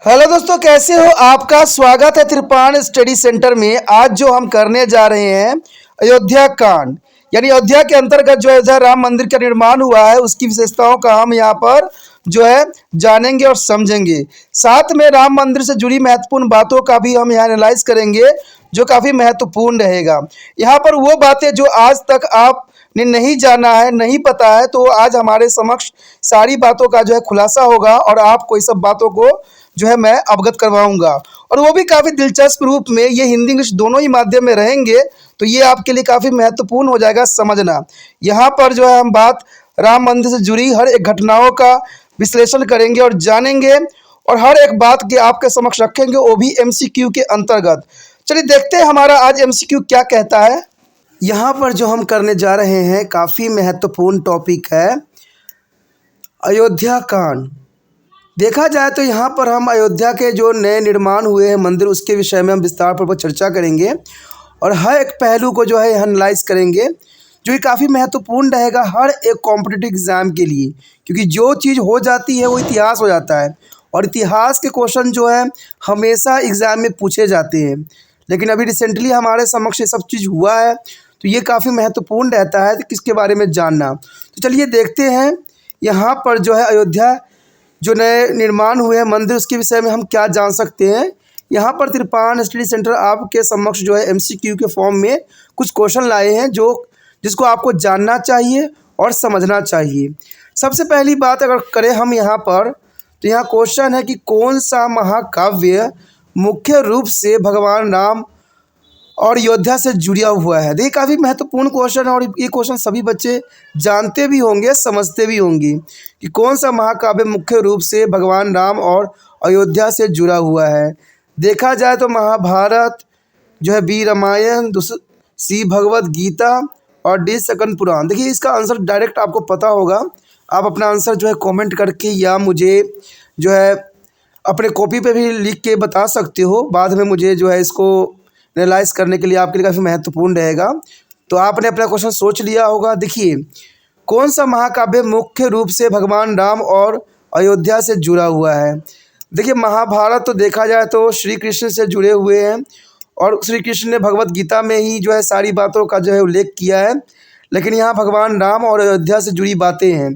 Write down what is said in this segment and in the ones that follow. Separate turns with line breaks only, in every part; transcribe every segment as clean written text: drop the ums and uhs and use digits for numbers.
Hello दोस्तों, कैसे हो? आपका स्वागत है त्रिपाण स्टडी सेंटर में। आज जो हम करने जा रहे हैं अयोध्या कांड, यानी अयोध्या के अंतर्गत जो अयोध्या राम मंदिर का निर्माण हुआ है उसकी विशेषताओं का हम यहाँ पर जो है जानेंगे और समझेंगे। साथ में राम मंदिर से जुड़ी महत्वपूर्ण बातों का भी हम यहाँ एनालाइज करेंगे जो काफ़ी महत्वपूर्ण रहेगा। यहाँ पर वो बातें जो आज तक आप ने नहीं जाना है, नहीं पता है, तो आज हमारे समक्ष सारी बातों का जो है खुलासा होगा और आपको इस सब बातों को जो है मैं अवगत करवाऊंगा, और वो भी काफ़ी दिलचस्प रूप में। ये हिंदी इंग्लिश दोनों ही माध्यम में रहेंगे, तो ये आपके लिए काफ़ी महत्वपूर्ण हो जाएगा समझना। यहाँ पर जो है हम बात राम मंदिर से जुड़ी हर एक घटनाओं का विश्लेषण करेंगे और जानेंगे, और हर एक बात के आपके समक्ष रखेंगे, वो भी एमसीक्यू के अंतर्गत। चलिए देखते हैं हमारा आज एमसीक्यू क्या कहता है। यहाँ पर जो हम करने जा रहे हैं काफ़ी महत्वपूर्ण टॉपिक है अयोध्या कांड। देखा जाए तो यहाँ पर हम अयोध्या के जो नए निर्माण हुए हैं मंदिर उसके विषय में हम विस्तार पूर्वक चर्चा करेंगे और हर एक पहलू को जो है एनालाइज करेंगे, जो ये काफ़ी महत्वपूर्ण रहेगा हर एक कॉम्पिटिटिव एग्ज़ाम के लिए, क्योंकि जो चीज़ हो जाती है वो इतिहास हो जाता है और इतिहास के क्वेश्चन जो है हमेशा एग्ज़ाम में पूछे जाते हैं। लेकिन अभी रिसेंटली हमारे समक्ष ये सब चीज़ हुआ है, तो ये काफ़ी महत्वपूर्ण रहता है किसके बारे में जानना। तो चलिए देखते हैं यहाँ पर जो है अयोध्या जो नए निर्माण हुए हैं मंदिर उसके विषय में हम क्या जान सकते हैं। यहाँ पर त्रिपाण स्टडी सेंटर आपके समक्ष जो है एमसीक्यू के फॉर्म में कुछ क्वेश्चन लाए हैं जिसको आपको जानना चाहिए और समझना चाहिए। सबसे पहली बात अगर करें हम यहाँ पर, तो यहाँ क्वेश्चन है कि कौन सा महाकाव्य मुख्य रूप से भगवान राम और अयोध्या से जुड़ा हुआ है। देखिए काफ़ी महत्वपूर्ण क्वेश्चन है और ये क्वेश्चन सभी बच्चे जानते भी होंगे, समझते भी होंगे कि कौन सा महाकाव्य मुख्य रूप से भगवान राम और अयोध्या से जुड़ा हुआ है। देखा जाए तो महाभारत जो है, बी रामायण, सी भगवत गीता और डी स्कंद पुराण। देखिए इसका आंसर डायरेक्ट आपको पता होगा, आप अपना आंसर जो है कॉमेंट करके या मुझे जो है अपने कॉपी पे भी लिख के बता सकते हो। बाद में मुझे जो है इसको एनालाइज करने के लिए आपके लिए काफ़ी महत्वपूर्ण रहेगा। तो आपने अपना क्वेश्चन सोच लिया होगा। देखिए कौन सा महाकाव्य मुख्य रूप से भगवान राम और अयोध्या से जुड़ा हुआ है। देखिए महाभारत तो देखा जाए तो श्री कृष्ण से जुड़े हुए हैं और श्री कृष्ण ने भगवत गीता में ही जो है सारी बातों का जो है उल्लेख किया है, लेकिन यहाँ भगवान राम और अयोध्या से जुड़ी बातें हैं।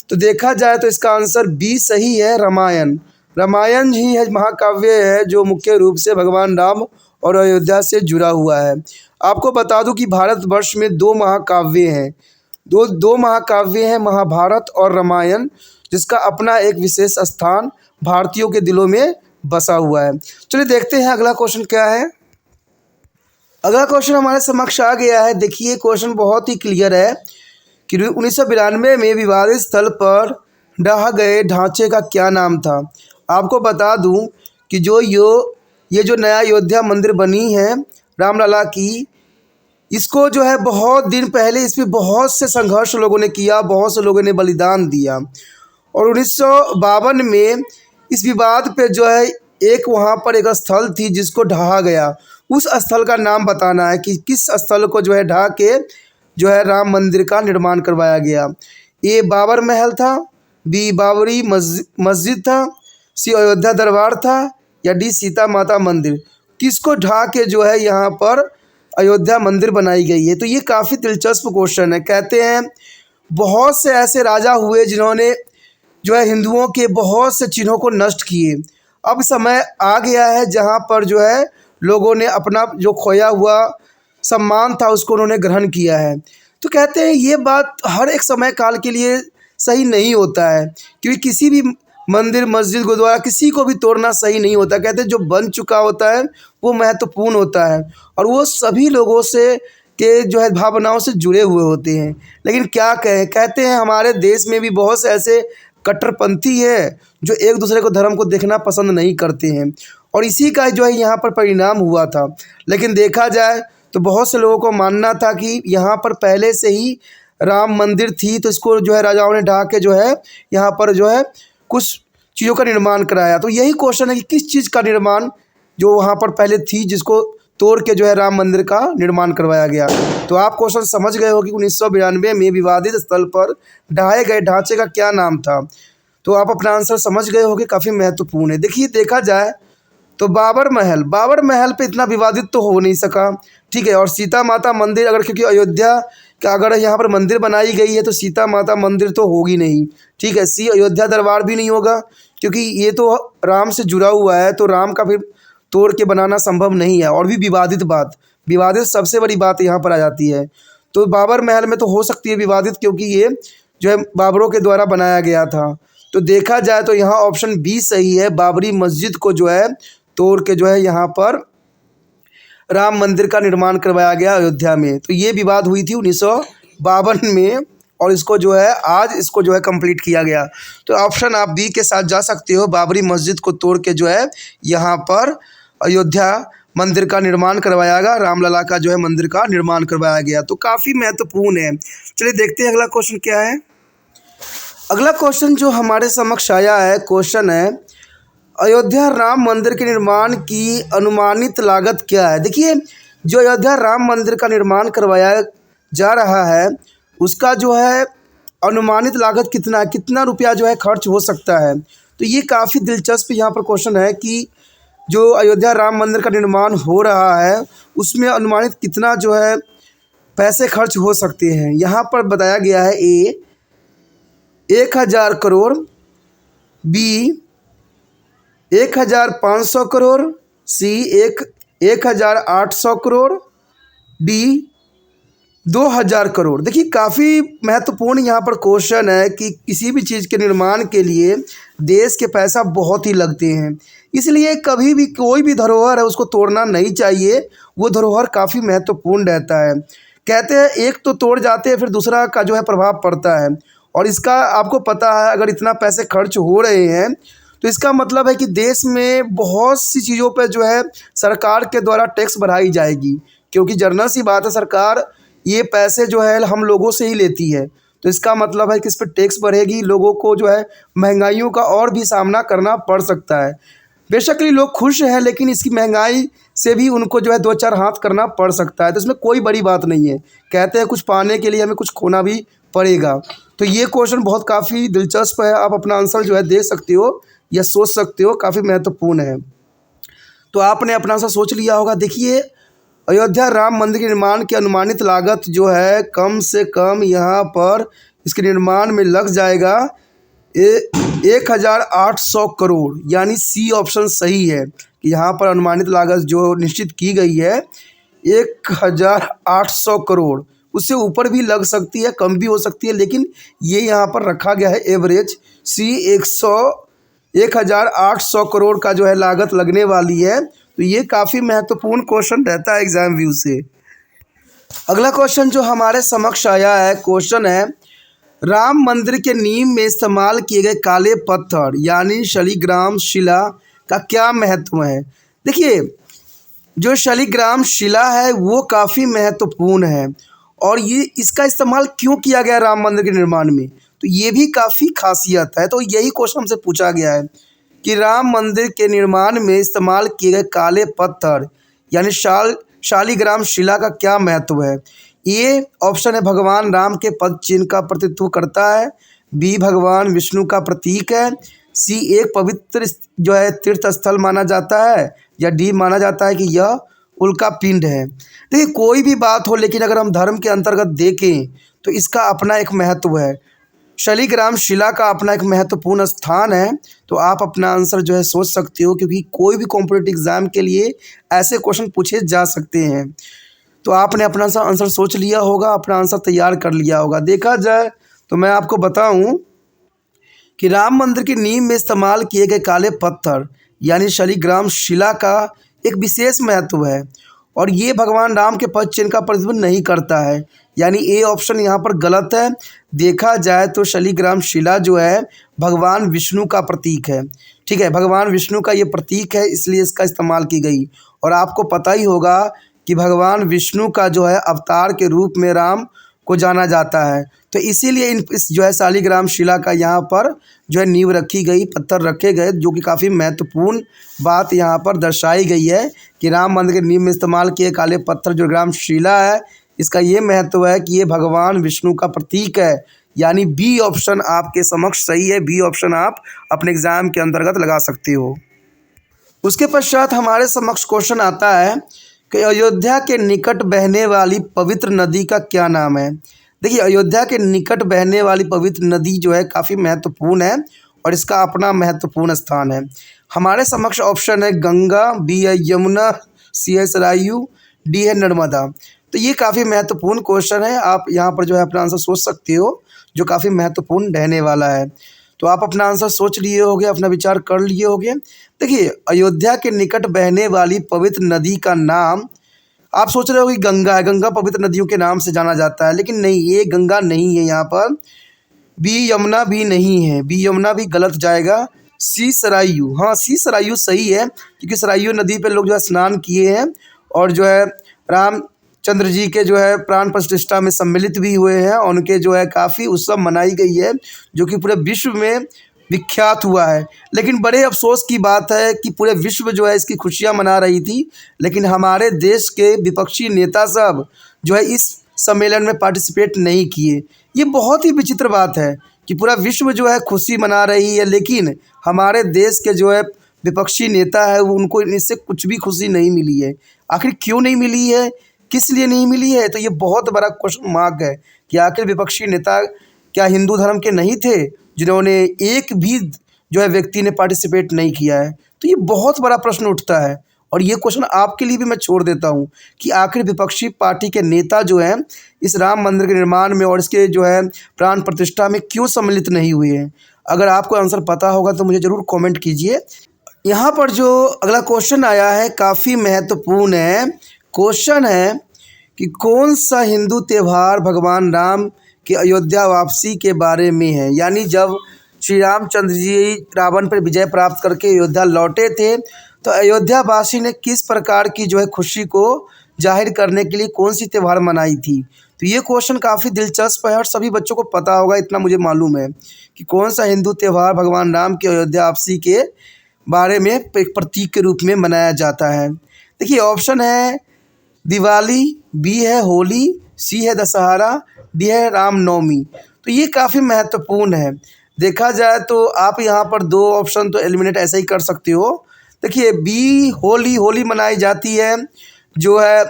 तो देखा जाए तो इसका आंसर बी सही है, रामायण। रामायण ही है महाकाव्य है जो मुख्य रूप से भगवान राम और अयोध्या से जुड़ा हुआ है। आपको बता दूं कि भारतवर्ष में दो महाकाव्य हैं, दो महाकाव्य हैं, महाभारत और रामायण, जिसका अपना एक विशेष स्थान भारतीयों के दिलों में बसा हुआ है। चलिए देखते हैं अगला क्वेश्चन क्या है। अगला क्वेश्चन हमारे समक्ष आ गया है। देखिए क्वेश्चन बहुत ही क्लियर है कि 1992 में विवादित स्थल पर ढह गए ढांचे का क्या नाम था। आपको बता दूं कि ये जो नया अयोध्या मंदिर बनी है रामलला की, इसको जो है बहुत दिन पहले इस पर बहुत से संघर्ष लोगों ने किया, बहुत से लोगों ने बलिदान दिया, और 1952 में इस विवाद पे जो है एक वहाँ पर एक स्थल थी जिसको ढहा गया। उस स्थल का नाम बताना है कि किस स्थल को जो है ढहा के जो है राम मंदिर का निर्माण करवाया गया। ए बाबर महल था, बी बाबरी मस्जिद था, सी अयोध्या दरबार था, या डी सीता माता मंदिर। किसको ढा के जो है यहाँ पर अयोध्या मंदिर बनाई गई है। तो ये काफ़ी दिलचस्प क्वेश्चन है। कहते हैं बहुत से ऐसे राजा हुए जिन्होंने जो है हिंदुओं के बहुत से चिन्हों को नष्ट किए। अब समय आ गया है जहाँ पर जो है लोगों ने अपना जो खोया हुआ सम्मान था उसको उन्होंने ग्रहण किया है। तो कहते हैं ये बात हर एक समय काल के लिए सही नहीं होता है, क्योंकि किसी भी मंदिर मस्जिद गुरुद्वारा किसी को भी तोड़ना सही नहीं होता। कहते हैं जो बन चुका होता है वो महत्वपूर्ण होता है और वो सभी लोगों से के जो है भावनाओं से जुड़े हुए होते हैं। लेकिन क्या कहें, कहते हैं हमारे देश में भी बहुत से ऐसे कट्टरपंथी हैं जो एक दूसरे को धर्म को देखना पसंद नहीं करते हैं, और इसी का जो है यहाँ पर परिणाम हुआ था। लेकिन देखा जाए तो बहुत से लोगों को मानना था कि यहाँ पर पहले से ही राम मंदिर थी, तो इसको जो है राजाओं ने ढा के जो है यहाँ पर जो है कुछ चीज़ों का निर्माण कराया। तो यही क्वेश्चन है कि किस चीज़ का निर्माण जो वहाँ पर पहले थी जिसको तोड़ के जो है राम मंदिर का निर्माण करवाया गया। तो आप क्वेश्चन समझ गए हो कि 1992 में विवादित स्थल पर ढहाए गए ढांचे का क्या नाम था। तो आप अपना आंसर समझ गए होंगे, काफ़ी महत्वपूर्ण है। देखिए देखा जाए तो बाबर महल पे इतना विवादित तो हो नहीं सका, ठीक है। और सीता माता मंदिर, अगर क्योंकि अयोध्या का अगर यहाँ पर मंदिर बनाई गई है तो सीता माता मंदिर तो होगी नहीं, ठीक है। सी अयोध्या दरबार भी नहीं होगा क्योंकि ये तो राम से जुड़ा हुआ है, तो राम का फिर तोड़ के बनाना संभव नहीं है। और भी विवादित सबसे बड़ी बात यहाँ पर आ जाती है। तो बाबर महल में तो हो सकती है विवादित, क्योंकि ये जो है बाबरों के द्वारा बनाया गया था। तो देखा जाए तो यहाँ ऑप्शन बी सही है, बाबरी मस्जिद को जो है तोड़ के जो है यहाँ पर राम मंदिर का निर्माण करवाया गया अयोध्या में। तो ये विवाद हुई थी 1952 में, और इसको जो है आज इसको जो है कंप्लीट किया गया। तो ऑप्शन आप बी के साथ जा सकते हो, बाबरी मस्जिद को तोड़ के जो है यहाँ पर अयोध्या मंदिर का निर्माण करवाया गया, रामलला का जो है मंदिर का निर्माण करवाया गया। तो काफ़ी महत्वपूर्ण है। चलिए देखते हैं अगला क्वेश्चन क्या है। अगला क्वेश्चन जो हमारे समक्ष आया है, क्वेश्चन है अयोध्या राम मंदिर के निर्माण की अनुमानित लागत क्या है। देखिए जो अयोध्या राम मंदिर का निर्माण करवाया जा रहा है उसका जो है अनुमानित लागत कितना रुपया जो है खर्च हो सकता है। तो ये काफ़ी दिलचस्प यहाँ पर क्वेश्चन है कि जो अयोध्या राम मंदिर का निर्माण हो रहा है उसमें अनुमानित कितना जो है पैसे खर्च हो सकते हैं। यहाँ पर बताया गया है ए 1000 करोड़, बी 1500 करोड़, सी 1800 करोड़, डी 2000 करोड़। देखिए काफ़ी महत्वपूर्ण यहाँ पर क्वेश्चन है कि किसी भी चीज़ के निर्माण के लिए देश के पैसा बहुत ही लगते हैं, इसलिए कभी भी कोई भी धरोहर है उसको तोड़ना नहीं चाहिए। वो धरोहर काफ़ी महत्वपूर्ण रहता है। कहते हैं एक तो तोड़ जाते हैं फिर दूसरा का जो है प्रभाव पड़ता है, और इसका आपको पता है अगर इतना पैसे खर्च हो रहे हैं तो इसका मतलब है कि देश में बहुत सी चीज़ों पर जो है सरकार के द्वारा टैक्स बढ़ाई जाएगी, क्योंकि जनरल सी बात है सरकार ये पैसे जो है हम लोगों से ही लेती है। तो इसका मतलब है कि इस पर टैक्स बढ़ेगी, लोगों को जो है महंगाइयों का और भी सामना करना पड़ सकता है। बेशक ये लोग खुश हैं लेकिन इसकी महंगाई से भी उनको जो है दो चार हाथ करना पड़ सकता है। तो इसमें कोई बड़ी बात नहीं है, कहते हैं कुछ पाने के लिए हमें कुछ खोना भी पड़ेगा। तो ये क्वेश्चन बहुत काफ़ी दिलचस्प है, आप अपना आंसर जो है दे सकते हो या सोच सकते हो, काफ़ी महत्वपूर्ण है। तो आपने अपना आंसर सोच लिया होगा। देखिए अयोध्या राम मंदिर के निर्माण की अनुमानित लागत जो है कम से कम यहाँ पर इसके निर्माण में लग जाएगा 1800 करोड़, यानी सी ऑप्शन सही है कि यहाँ पर अनुमानित लागत जो निश्चित की गई है 1800 करोड़। उससे ऊपर भी लग सकती है, कम भी हो सकती है, लेकिन ये यहाँ पर रखा गया है एवरेज सी 1800 करोड़ का जो है लागत लगने वाली है। तो ये काफ़ी महत्वपूर्ण क्वेश्चन रहता है एग्जाम व्यू से। अगला क्वेश्चन जो हमारे समक्ष आया है, क्वेश्चन है राम मंदिर के नींव में इस्तेमाल किए गए काले पत्थर यानी शालिग्राम शिला का क्या महत्व है। देखिए जो शालिग्राम शिला है वो काफ़ी महत्वपूर्ण है, और ये इसका इस्तेमाल क्यों किया गया राम मंदिर के निर्माण में, तो ये भी काफ़ी खासियत है। तो यही क्वेश्चन हमसे पूछा गया है कि राम मंदिर के निर्माण में इस्तेमाल किए गए काले पत्थर यानी शालिग्राम शिला का क्या महत्व है। ये ऑप्शन है भगवान राम के पद चिन्ह का प्रतिनिधित्व करता है, बी भगवान विष्णु का प्रतीक है, सी एक पवित्र जो है तीर्थ स्थल माना जाता है, या डी माना जाता है कि यह उल्का पिंड है। देखिए कोई भी बात हो लेकिन अगर हम धर्म के अंतर्गत देखें तो इसका अपना एक महत्व है, शालिग्राम शिला का अपना एक महत्वपूर्ण स्थान है। तो आप अपना आंसर जो है सोच सकते हो, क्योंकि कोई भी कॉम्पिटिटिव एग्ज़ाम के लिए ऐसे क्वेश्चन पूछे जा सकते हैं। तो आपने अपना आंसर सोच लिया होगा, अपना आंसर तैयार कर लिया होगा। देखा जाए तो मैं आपको बताऊं कि राम मंदिर की नींव में इस्तेमाल किए गए काले पत्थर यानी शालिग्राम शिला का एक विशेष महत्व है, और ये भगवान राम के पद चिन्ह का प्रतिनिधित्व नहीं करता है, यानी ए ऑप्शन यहाँ पर गलत है। देखा जाए तो शालिग्राम शिला जो है भगवान विष्णु का प्रतीक है, ठीक है, भगवान विष्णु का ये प्रतीक है, इसलिए इसका इस्तेमाल की गई। और आपको पता ही होगा कि भगवान विष्णु का जो है अवतार के रूप में राम को जाना जाता है, तो इसीलिए इस जो है शालिग्राम शिला का यहाँ पर जो है नींव रखी गई, पत्थर रखे गए, जो कि काफ़ी महत्वपूर्ण बात यहाँ पर दर्शाई गई है कि राम मंदिर के नींव में इस्तेमाल किए काले पत्थर जो ग्राम शिला है इसका ये महत्व है कि ये भगवान विष्णु का प्रतीक है। यानी बी ऑप्शन आपके समक्ष सही है। बी ऑप्शन आप अपने एग्जाम के अंतर्गत लगा सकते हो। उसके पश्चात हमारे समक्ष क्वेश्चन आता है कि अयोध्या के निकट बहने वाली पवित्र नदी का क्या नाम है। देखिए, अयोध्या के निकट बहने वाली पवित्र नदी जो है काफ़ी महत्वपूर्ण है और इसका अपना महत्वपूर्ण स्थान है। हमारे समक्ष ऑप्शन है गंगा, बी है यमुना, सी है सरयू, डी है नर्मदा। तो ये काफ़ी महत्वपूर्ण क्वेश्चन है। आप यहाँ पर जो है अपना आंसर सोच सकते हो, जो काफ़ी महत्वपूर्ण रहने वाला है। तो आप अपना आंसर सोच लिए होगे, अपना विचार कर लिए होगे। देखिए, अयोध्या के निकट बहने वाली पवित्र नदी का नाम, आप सोच रहे हो कि गंगा है, गंगा पवित्र नदियों के नाम से जाना जाता है, लेकिन नहीं, ये गंगा नहीं है। यहाँ पर बी यमुना भी नहीं है, बी यमुना भी गलत जाएगा। सी सरयू, हाँ सी सरयू सही है, क्योंकि सरयू नदी पे लोग जो है स्नान किए हैं और जो है रामचंद्र जी के जो है प्राण प्रतिष्ठा में सम्मिलित भी हुए हैं। और उनके जो है काफ़ी उत्सव मनाई गई है, जो कि पूरे विश्व में विख्यात हुआ है। लेकिन बड़े अफसोस की बात है कि पूरे विश्व जो है इसकी खुशियां मना रही थी, लेकिन हमारे देश के विपक्षी नेता सब जो है इस सम्मेलन में पार्टिसिपेट नहीं किए। ये बहुत ही विचित्र बात है कि पूरा विश्व जो है खुशी मना रही है, लेकिन हमारे देश के जो है विपक्षी नेता है उनको इससे कुछ भी खुशी नहीं मिली है। आखिर क्यों नहीं मिली है, किस लिए नहीं मिली है, तो ये बहुत बड़ा क्वेश्चन मार्क है कि आखिर विपक्षी नेता क्या हिंदू धर्म के नहीं थे, जिन्होंने एक भी जो है व्यक्ति ने पार्टिसिपेट नहीं किया है। तो ये बहुत बड़ा प्रश्न उठता है और ये क्वेश्चन आपके लिए भी मैं छोड़ देता हूँ कि आखिर विपक्षी पार्टी के नेता जो हैं इस राम मंदिर के निर्माण में और इसके जो है प्राण प्रतिष्ठा में क्यों सम्मिलित नहीं हुए हैं। अगर आपको आंसर पता होगा तो मुझे ज़रूर कमेंट कीजिए। यहाँ पर जो अगला क्वेश्चन आया है काफ़ी महत्वपूर्ण है। क्वेश्चन है कि कौन सा हिंदू त्यौहार भगवान राम की अयोध्या वापसी के बारे में है। यानी जब श्री रामचंद्र जी रावण पर विजय प्राप्त करके अयोध्या लौटे थे, तो अयोध्या वासी ने किस प्रकार की जो है खुशी को जाहिर करने के लिए कौन सी त्यौहार मनाई थी। तो ये क्वेश्चन काफ़ी दिलचस्प है और सभी बच्चों को पता होगा, इतना मुझे मालूम है कि कौन सा हिंदू त्यौहार भगवान राम की अयोध्या वापसी के बारे में एक प्रतीक के रूप में मनाया जाता है। देखिए, ऑप्शन है दिवाली, बी है होली, सी है दशहरा, डी है रामनवमी। तो ये काफ़ी महत्वपूर्ण है। देखा जाए तो आप यहाँ पर दो ऑप्शन तो एलिमिनेट ऐसे ही कर सकते हो। देखिए, बी होली, होली मनाई जाती है जो है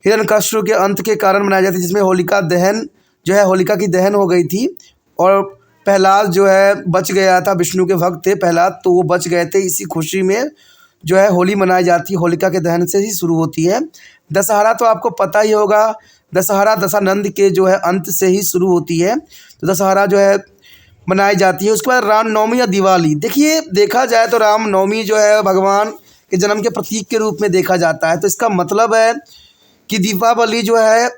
हिरण्यकश्यप के अंत के कारण मनाई जाती है, जिसमें होलिका दहन जो है होलिका की दहन हो गई थी और प्रहलाद जो है बच गया था। विष्णु के भक्त थे प्रहलाद, तो वो बच गए थे। इसी खुशी में जो है होली मनाई जाती है, होलिका के दहन से ही शुरू होती है। दशहरा तो आपको पता ही होगा, दशहरा दशानंद के जो है अंत से ही शुरू होती है, तो दशहरा जो है मनाई जाती है। उसके बाद रामनवमी या दिवाली। देखिए, देखा जाए तो रामनवमी जो है भगवान के जन्म के प्रतीक के रूप में देखा जाता है। तो इसका मतलब है कि दीपावली जो है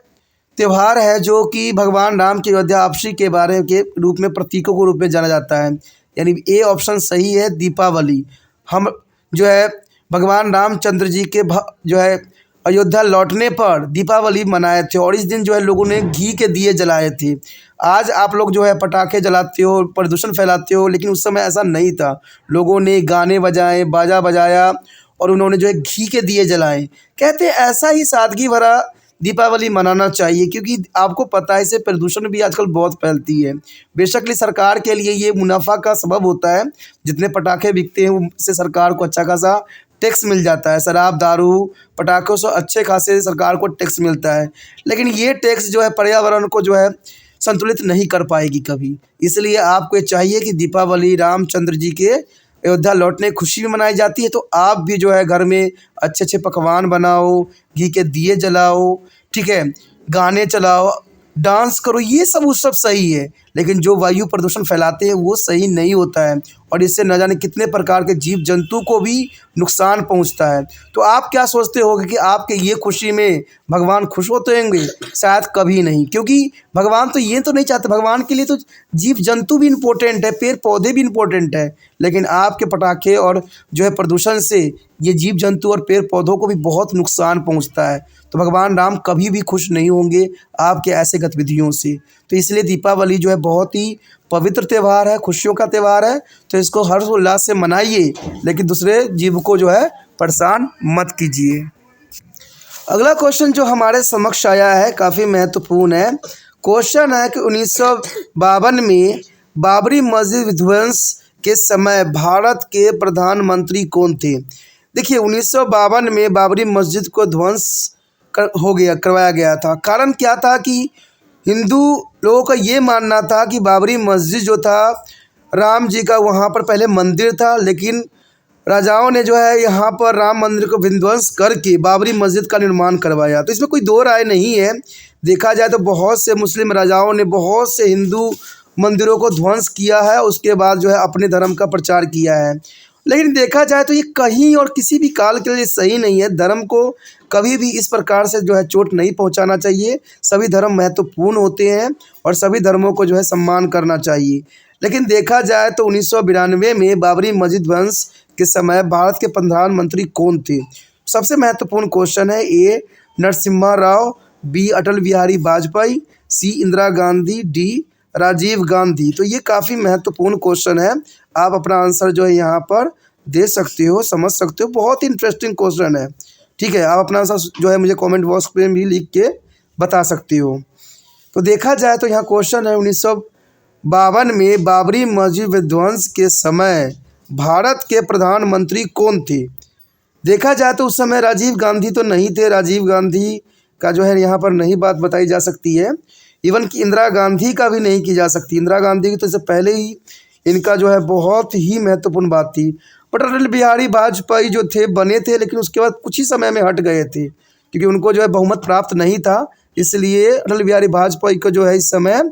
त्यौहार है जो कि भगवान राम की अयोध्या वापसी के बारे के रूप में प्रतीकों के रूप में जाना जाता है। यानी ए ऑप्शन सही है, दीपावली। हम जो है भगवान रामचंद्र जी के जो है अयोध्या लौटने पर दीपावली मनाए थे और इस दिन जो है लोगों ने घी के दिए जलाए थे। आज आप लोग जो है पटाखे जलाते हो, प्रदूषण फैलाते हो, लेकिन उस समय ऐसा नहीं था। लोगों ने गाने बजाए, बाजा बजाया और उन्होंने जो है घी के दिए जलाए। कहते हैं ऐसा ही सादगी भरा दीपावली मनाना चाहिए, क्योंकि आपको पता है इससे प्रदूषण भी आजकल बहुत फैलती है। बेशक सरकार के लिए ये मुनाफा का सबब होता है, जितने पटाखे बिकते हैं उससे सरकार को अच्छा खासा टैक्स मिल जाता है। शराब, दारू, पटाखों से अच्छे खासे सरकार को टैक्स मिलता है, लेकिन ये टैक्स जो है पर्यावरण को जो है संतुलित नहीं कर पाएगी कभी। इसलिए आपको ये चाहिए कि दीपावली रामचंद्र जी के अयोध्या लौटने की खुशी में मनाई जाती है, तो आप भी जो है घर में अच्छे अच्छे पकवान बनाओ, घी के दिए जलाओ, ठीक है, गाने चलाओ, डांस करो, ये सब उत्सव सही है। लेकिन जो वायु प्रदूषण फैलाते हैं वो सही नहीं होता है और इससे न जाने कितने प्रकार के जीव जंतु को भी नुकसान पहुंचता है। तो आप क्या सोचते होगे कि आपके ये खुशी में भगवान खुश होते होंगे? शायद कभी नहीं, क्योंकि भगवान तो ये तो नहीं चाहते। भगवान के लिए तो जीव जंतु भी इम्पोर्टेंट है, पेड़ पौधे भी इम्पोर्टेंट है, लेकिन आपके पटाखे और जो है प्रदूषण से ये जीव जंतु और पेड़ पौधों को भी बहुत नुकसान पहुंचता है। तो भगवान राम कभी भी खुश नहीं होंगे आपके ऐसे गतिविधियों से। तो इसलिए दीपावली जो है बहुत ही पवित्र त्यौहार है, खुशियों का त्यौहार है, तो इसको हर्षोल्लास से मनाइए, लेकिन दूसरे जीव को जो है परेशान मत कीजिए। अगला क्वेश्चन जो हमारे समक्ष आया है काफ़ी महत्वपूर्ण है। क्वेश्चन है कि 1952 में बाबरी मस्जिद विध्वंस के समय भारत के प्रधानमंत्री कौन थे। देखिए 1952 में बाबरी मस्जिद को ध्वंस करवाया गया था। कारण क्या था कि हिंदू लोगों का ये मानना था कि बाबरी मस्जिद जो था राम जी का वहाँ पर पहले मंदिर था, लेकिन राजाओं ने जो है यहाँ पर राम मंदिर को विध्वंस करके बाबरी मस्जिद का निर्माण करवाया। तो इसमें कोई दो राय नहीं है। देखा जाए तो बहुत से मुस्लिम राजाओं ने बहुत से हिंदू मंदिरों को ध्वंस किया है, उसके बाद जो है अपने धर्म का प्रचार किया है। लेकिन देखा जाए तो ये कहीं और किसी भी काल के लिए सही नहीं है। धर्म को कभी भी इस प्रकार से जो है चोट नहीं पहुंचाना चाहिए। सभी धर्म महत्वपूर्ण होते हैं और सभी धर्मों को जो है सम्मान करना चाहिए। लेकिन देखा जाए तो 1992 में बाबरी मस्जिद ध्वंस के समय भारत के प्रधानमंत्री कौन थे। सबसे महत्वपूर्ण क्वेश्चन है। ए नरसिम्हा राव, बी अटल बिहारी वाजपेयी, सी इंदिरा गांधी, डी राजीव गांधी। तो ये काफ़ी महत्वपूर्ण क्वेश्चन है। आप अपना आंसर जो है यहाँ पर दे सकते हो, समझ सकते हो। बहुत ही इंटरेस्टिंग क्वेश्चन है। ठीक है, आप अपना आंसर जो है मुझे कमेंट बॉक्स में भी लिख के बता सकते हो। तो देखा जाए तो यहाँ क्वेश्चन है 1952 में बाबरी मस्जिद विध्वंस के समय भारत के प्रधानमंत्री कौन थे। देखा जाए तो उस समय राजीव गांधी तो नहीं थे। राजीव गांधी का जो है यहाँ पर नहीं बात बताई जा सकती है। इवन कि इंदिरा गांधी का भी नहीं की जा सकती। इंदिरा गांधी की तो इससे पहले ही इनका जो है बहुत ही महत्वपूर्ण बात थी। बट अटल बिहारी वाजपेयी जो थे बने थे, लेकिन उसके बाद कुछ ही समय में हट गए थे क्योंकि उनको जो है बहुमत प्राप्त नहीं था। इसलिए अटल बिहारी वाजपेयी को जो है इस समय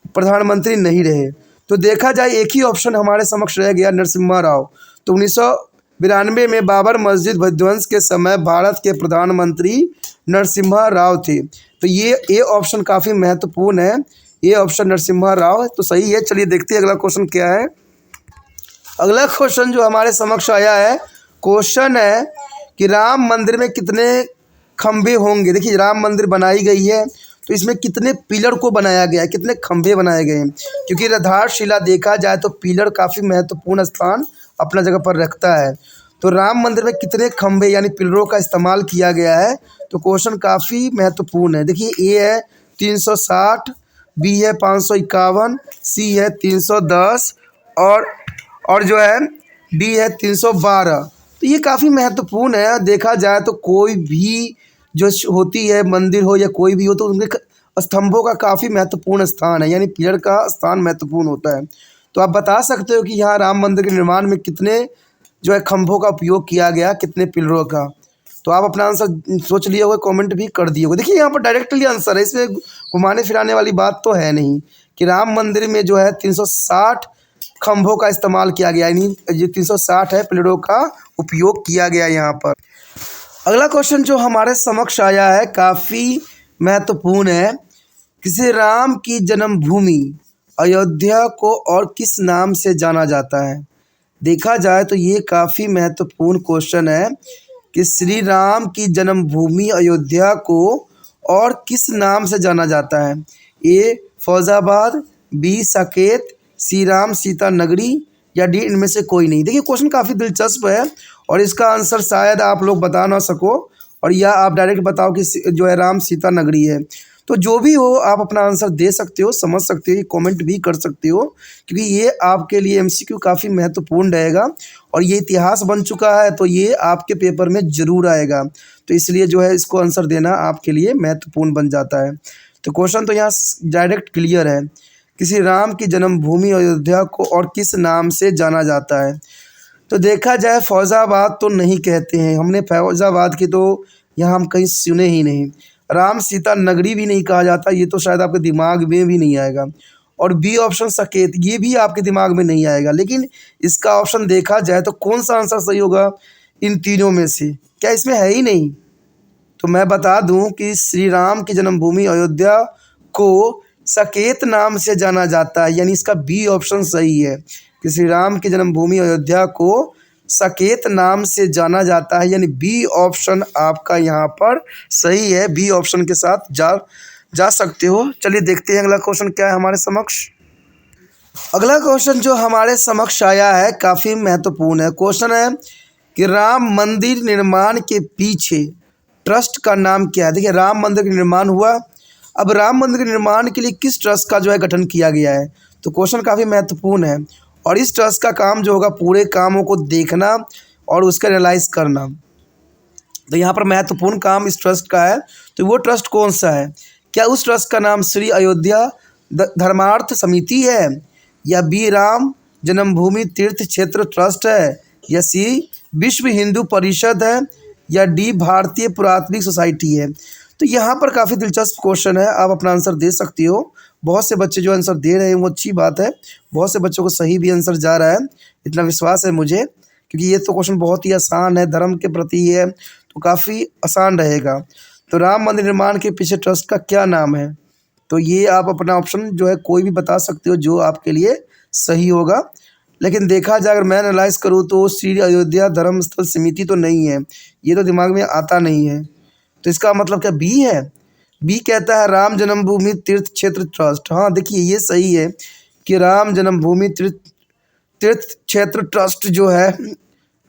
प्रधानमंत्री नहीं रहे। तो देखा जाए एक ही ऑप्शन हमारे समक्ष रह गया, नरसिम्हा राव। तो 1992 में बाबर मस्जिद विध्वंस के समय भारत के प्रधानमंत्री नरसिम्हा राव थे। तो ये ऑप्शन काफ़ी महत्वपूर्ण है। ये ऑप्शन नरसिम्हा राव तो सही है। चलिए देखते हैं अगला क्वेश्चन क्या है। अगला क्वेश्चन जो हमारे समक्ष आया है, क्वेश्चन है कि राम मंदिर में कितने खंभे होंगे। देखिए राम मंदिर बनाई गई है तो इसमें कितने पिलर को बनाया गया है, कितने खंभे बनाए गए हैं। क्योंकि आधारशिला देखा जाए तो पिलर काफ़ी महत्वपूर्ण स्थान अपना जगह पर रखता है। तो राम मंदिर में कितने खंभे यानी पिलरों का इस्तेमाल किया गया है। तो क्वेश्चन काफ़ी महत्वपूर्ण है। देखिए ए है 360, बी है 551, सी है 310 और जो है डी है 312। तो ये काफ़ी महत्वपूर्ण है। देखा जाए तो कोई भी जो होती है मंदिर हो या कोई भी हो, तो उनके स्तंभों का काफ़ी महत्वपूर्ण स्थान है, यानी पिलर का स्थान महत्वपूर्ण होता है। तो आप बता सकते हो कि यहाँ राम मंदिर के निर्माण में कितने जो है खंभों का उपयोग किया गया, कितने पिलरों का। तो आप अपना आंसर सोच लिए होगा, कमेंट भी कर दिए होगा। देखिए यहाँ पर डायरेक्टली आंसर है, इसमें घुमाने फिराने वाली बात तो है नहीं कि राम मंदिर में जो है 360 खंभों का इस्तेमाल किया गया, यानी ये 360 है पिलरों का उपयोग किया गया यहाँ पर। अगला क्वेश्चन जो हमारे समक्ष आया है काफ़ी महत्वपूर्ण है। किसी राम की जन्मभूमि अयोध्या को और किस नाम से जाना जाता है। देखा जाए तो ये काफ़ी महत्वपूर्ण क्वेश्चन है कि श्री राम की जन्मभूमि अयोध्या को और किस नाम से जाना जाता है। ए फौजाबाद, बी साकेत, सी राम सीता नगरी या डी इनमें से कोई नहीं। देखिए क्वेश्चन काफ़ी दिलचस्प है और इसका आंसर शायद आप लोग बता ना सको और या आप डायरेक्ट बताओ कि जो है राम सीता नगरी है। तो जो भी हो आप अपना आंसर दे सकते हो, समझ सकते हो, कमेंट भी कर सकते हो, क्योंकि ये आपके लिए एमसीक्यू काफ़ी महत्वपूर्ण रहेगा और ये इतिहास बन चुका है तो ये आपके पेपर में ज़रूर आएगा। तो इसलिए जो है इसको आंसर देना आपके लिए महत्वपूर्ण बन जाता है। तो क्वेश्चन तो यहाँ डायरेक्ट क्लियर है। किसी राम की जन्मभूमि अयोध्या को और किस नाम से जाना जाता है। तो देखा जाए फौजाबाद तो नहीं कहते हैं, हमने फौजाबाद की तो यहाँ हम कहीं सुने ही नहीं। राम सीता नगरी भी नहीं कहा जाता, ये तो शायद आपके दिमाग में भी नहीं आएगा। और बी ऑप्शन साकेत, ये भी आपके दिमाग में नहीं आएगा। लेकिन इसका ऑप्शन देखा जाए तो कौन सा आंसर सही होगा इन तीनों में से, क्या इसमें है ही नहीं। तो मैं बता दूं कि श्री राम की जन्मभूमि अयोध्या को साकेत नाम से जाना जाता है, यानी इसका बी ऑप्शन सही है कि श्री राम की जन्मभूमि अयोध्या को साकेत नाम से जाना जाता है, यानी बी ऑप्शन आपका यहाँ पर सही है। बी ऑप्शन के साथ जा सकते हो। चलिए देखते हैं अगला क्वेश्चन क्या है हमारे समक्ष। अगला क्वेश्चन जो हमारे समक्ष आया है काफ़ी महत्वपूर्ण है। क्वेश्चन है कि राम मंदिर निर्माण के पीछे ट्रस्ट का नाम क्या है? देखिए, राम मंदिर का निर्माण हुआ। अब राम मंदिर के निर्माण के लिए किस ट्रस्ट का जो है गठन किया गया है? तो क्वेश्चन काफ़ी महत्वपूर्ण है। और इस ट्रस्ट का काम जो होगा पूरे कामों को देखना और उसका एनालाइज करना। तो यहाँ पर महत्वपूर्ण काम इस ट्रस्ट का है। तो वो ट्रस्ट कौन सा है? क्या उस ट्रस्ट का नाम श्री अयोध्या धर्मार्थ समिति है, या बी राम जन्मभूमि तीर्थ क्षेत्र ट्रस्ट है, या सी विश्व हिंदू परिषद है, या डी भारतीय पुरातत्विक सोसाइटी है? तो यहाँ पर काफ़ी दिलचस्प क्वेश्चन है, आप अपना आंसर दे सकती हो। बहुत से बच्चे जो आंसर दे रहे हैं वो अच्छी बात है, बहुत से बच्चों को सही भी आंसर जा रहा है, इतना विश्वास है मुझे, क्योंकि ये तो क्वेश्चन बहुत ही आसान है, धर्म के प्रति है, तो काफ़ी आसान रहेगा। तो राम मंदिर निर्माण के पीछे ट्रस्ट का क्या नाम है? तो ये आप अपना ऑप्शन जो है कोई भी बता सकते हो जो आपके लिए सही होगा। लेकिन देखा जाए, अगर मैं एनालाइज करूँ तो श्री अयोध्या धर्म स्थल समिति तो नहीं है, ये तो दिमाग में आता नहीं है। तो इसका मतलब क्या बी है? बी कहता है राम जन्मभूमि तीर्थ क्षेत्र ट्रस्ट। हाँ, देखिए ये सही है कि राम जन्मभूमि तीर्थ क्षेत्र ट्रस्ट जो है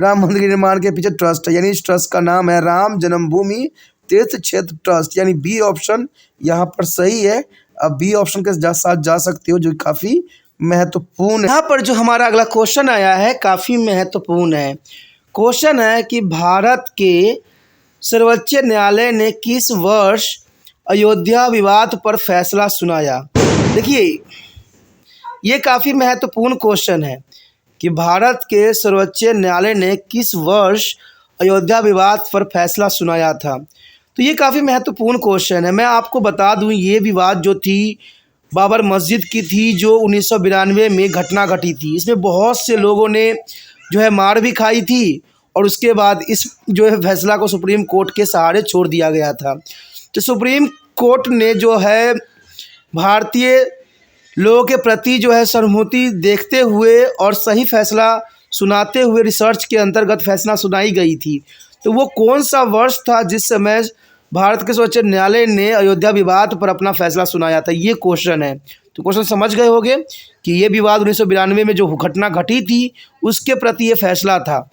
राम मंदिर के निर्माण के पीछे ट्रस्ट है, यानी इस ट्रस्ट का नाम है राम जन्मभूमि तीर्थ क्षेत्र ट्रस्ट, यानी बी ऑप्शन यहाँ पर सही है। अब बी ऑप्शन के साथ जा सकते हो, जो काफ़ी महत्वपूर्ण है। यहाँ पर जो हमारा अगला क्वेश्चन आया है काफ़ी महत्वपूर्ण है। क्वेश्चन है कि भारत के सर्वोच्च न्यायालय ने किस वर्ष अयोध्या विवाद पर फैसला सुनाया? देखिए, ये काफ़ी महत्वपूर्ण क्वेश्चन है कि भारत के सर्वोच्च न्यायालय ने किस वर्ष अयोध्या विवाद पर फैसला सुनाया था। तो ये काफ़ी महत्वपूर्ण क्वेश्चन है। मैं आपको बता दूं, ये विवाद जो थी बाबर मस्जिद की थी, जो 1992 में घटना घटी थी। इसमें बहुत से लोगों ने जो है मार भी खाई थी, और उसके बाद इस जो है फैसला को सुप्रीम कोर्ट के सहारे छोड़ दिया गया था। तो सुप्रीम कोर्ट ने जो है भारतीय लोगों के प्रति जो है सहानुभूति देखते हुए और सही फैसला सुनाते हुए रिसर्च के अंतर्गत फैसला सुनाई गई थी। तो वो कौन सा वर्ष था जिस समय भारत के सर्वोच्च न्यायालय ने अयोध्या विवाद पर अपना फैसला सुनाया था? ये क्वेश्चन है। तो क्वेश्चन समझ गए होंगे कि ये विवाद 1992 में जो घटना घटी थी उसके प्रति ये फैसला था।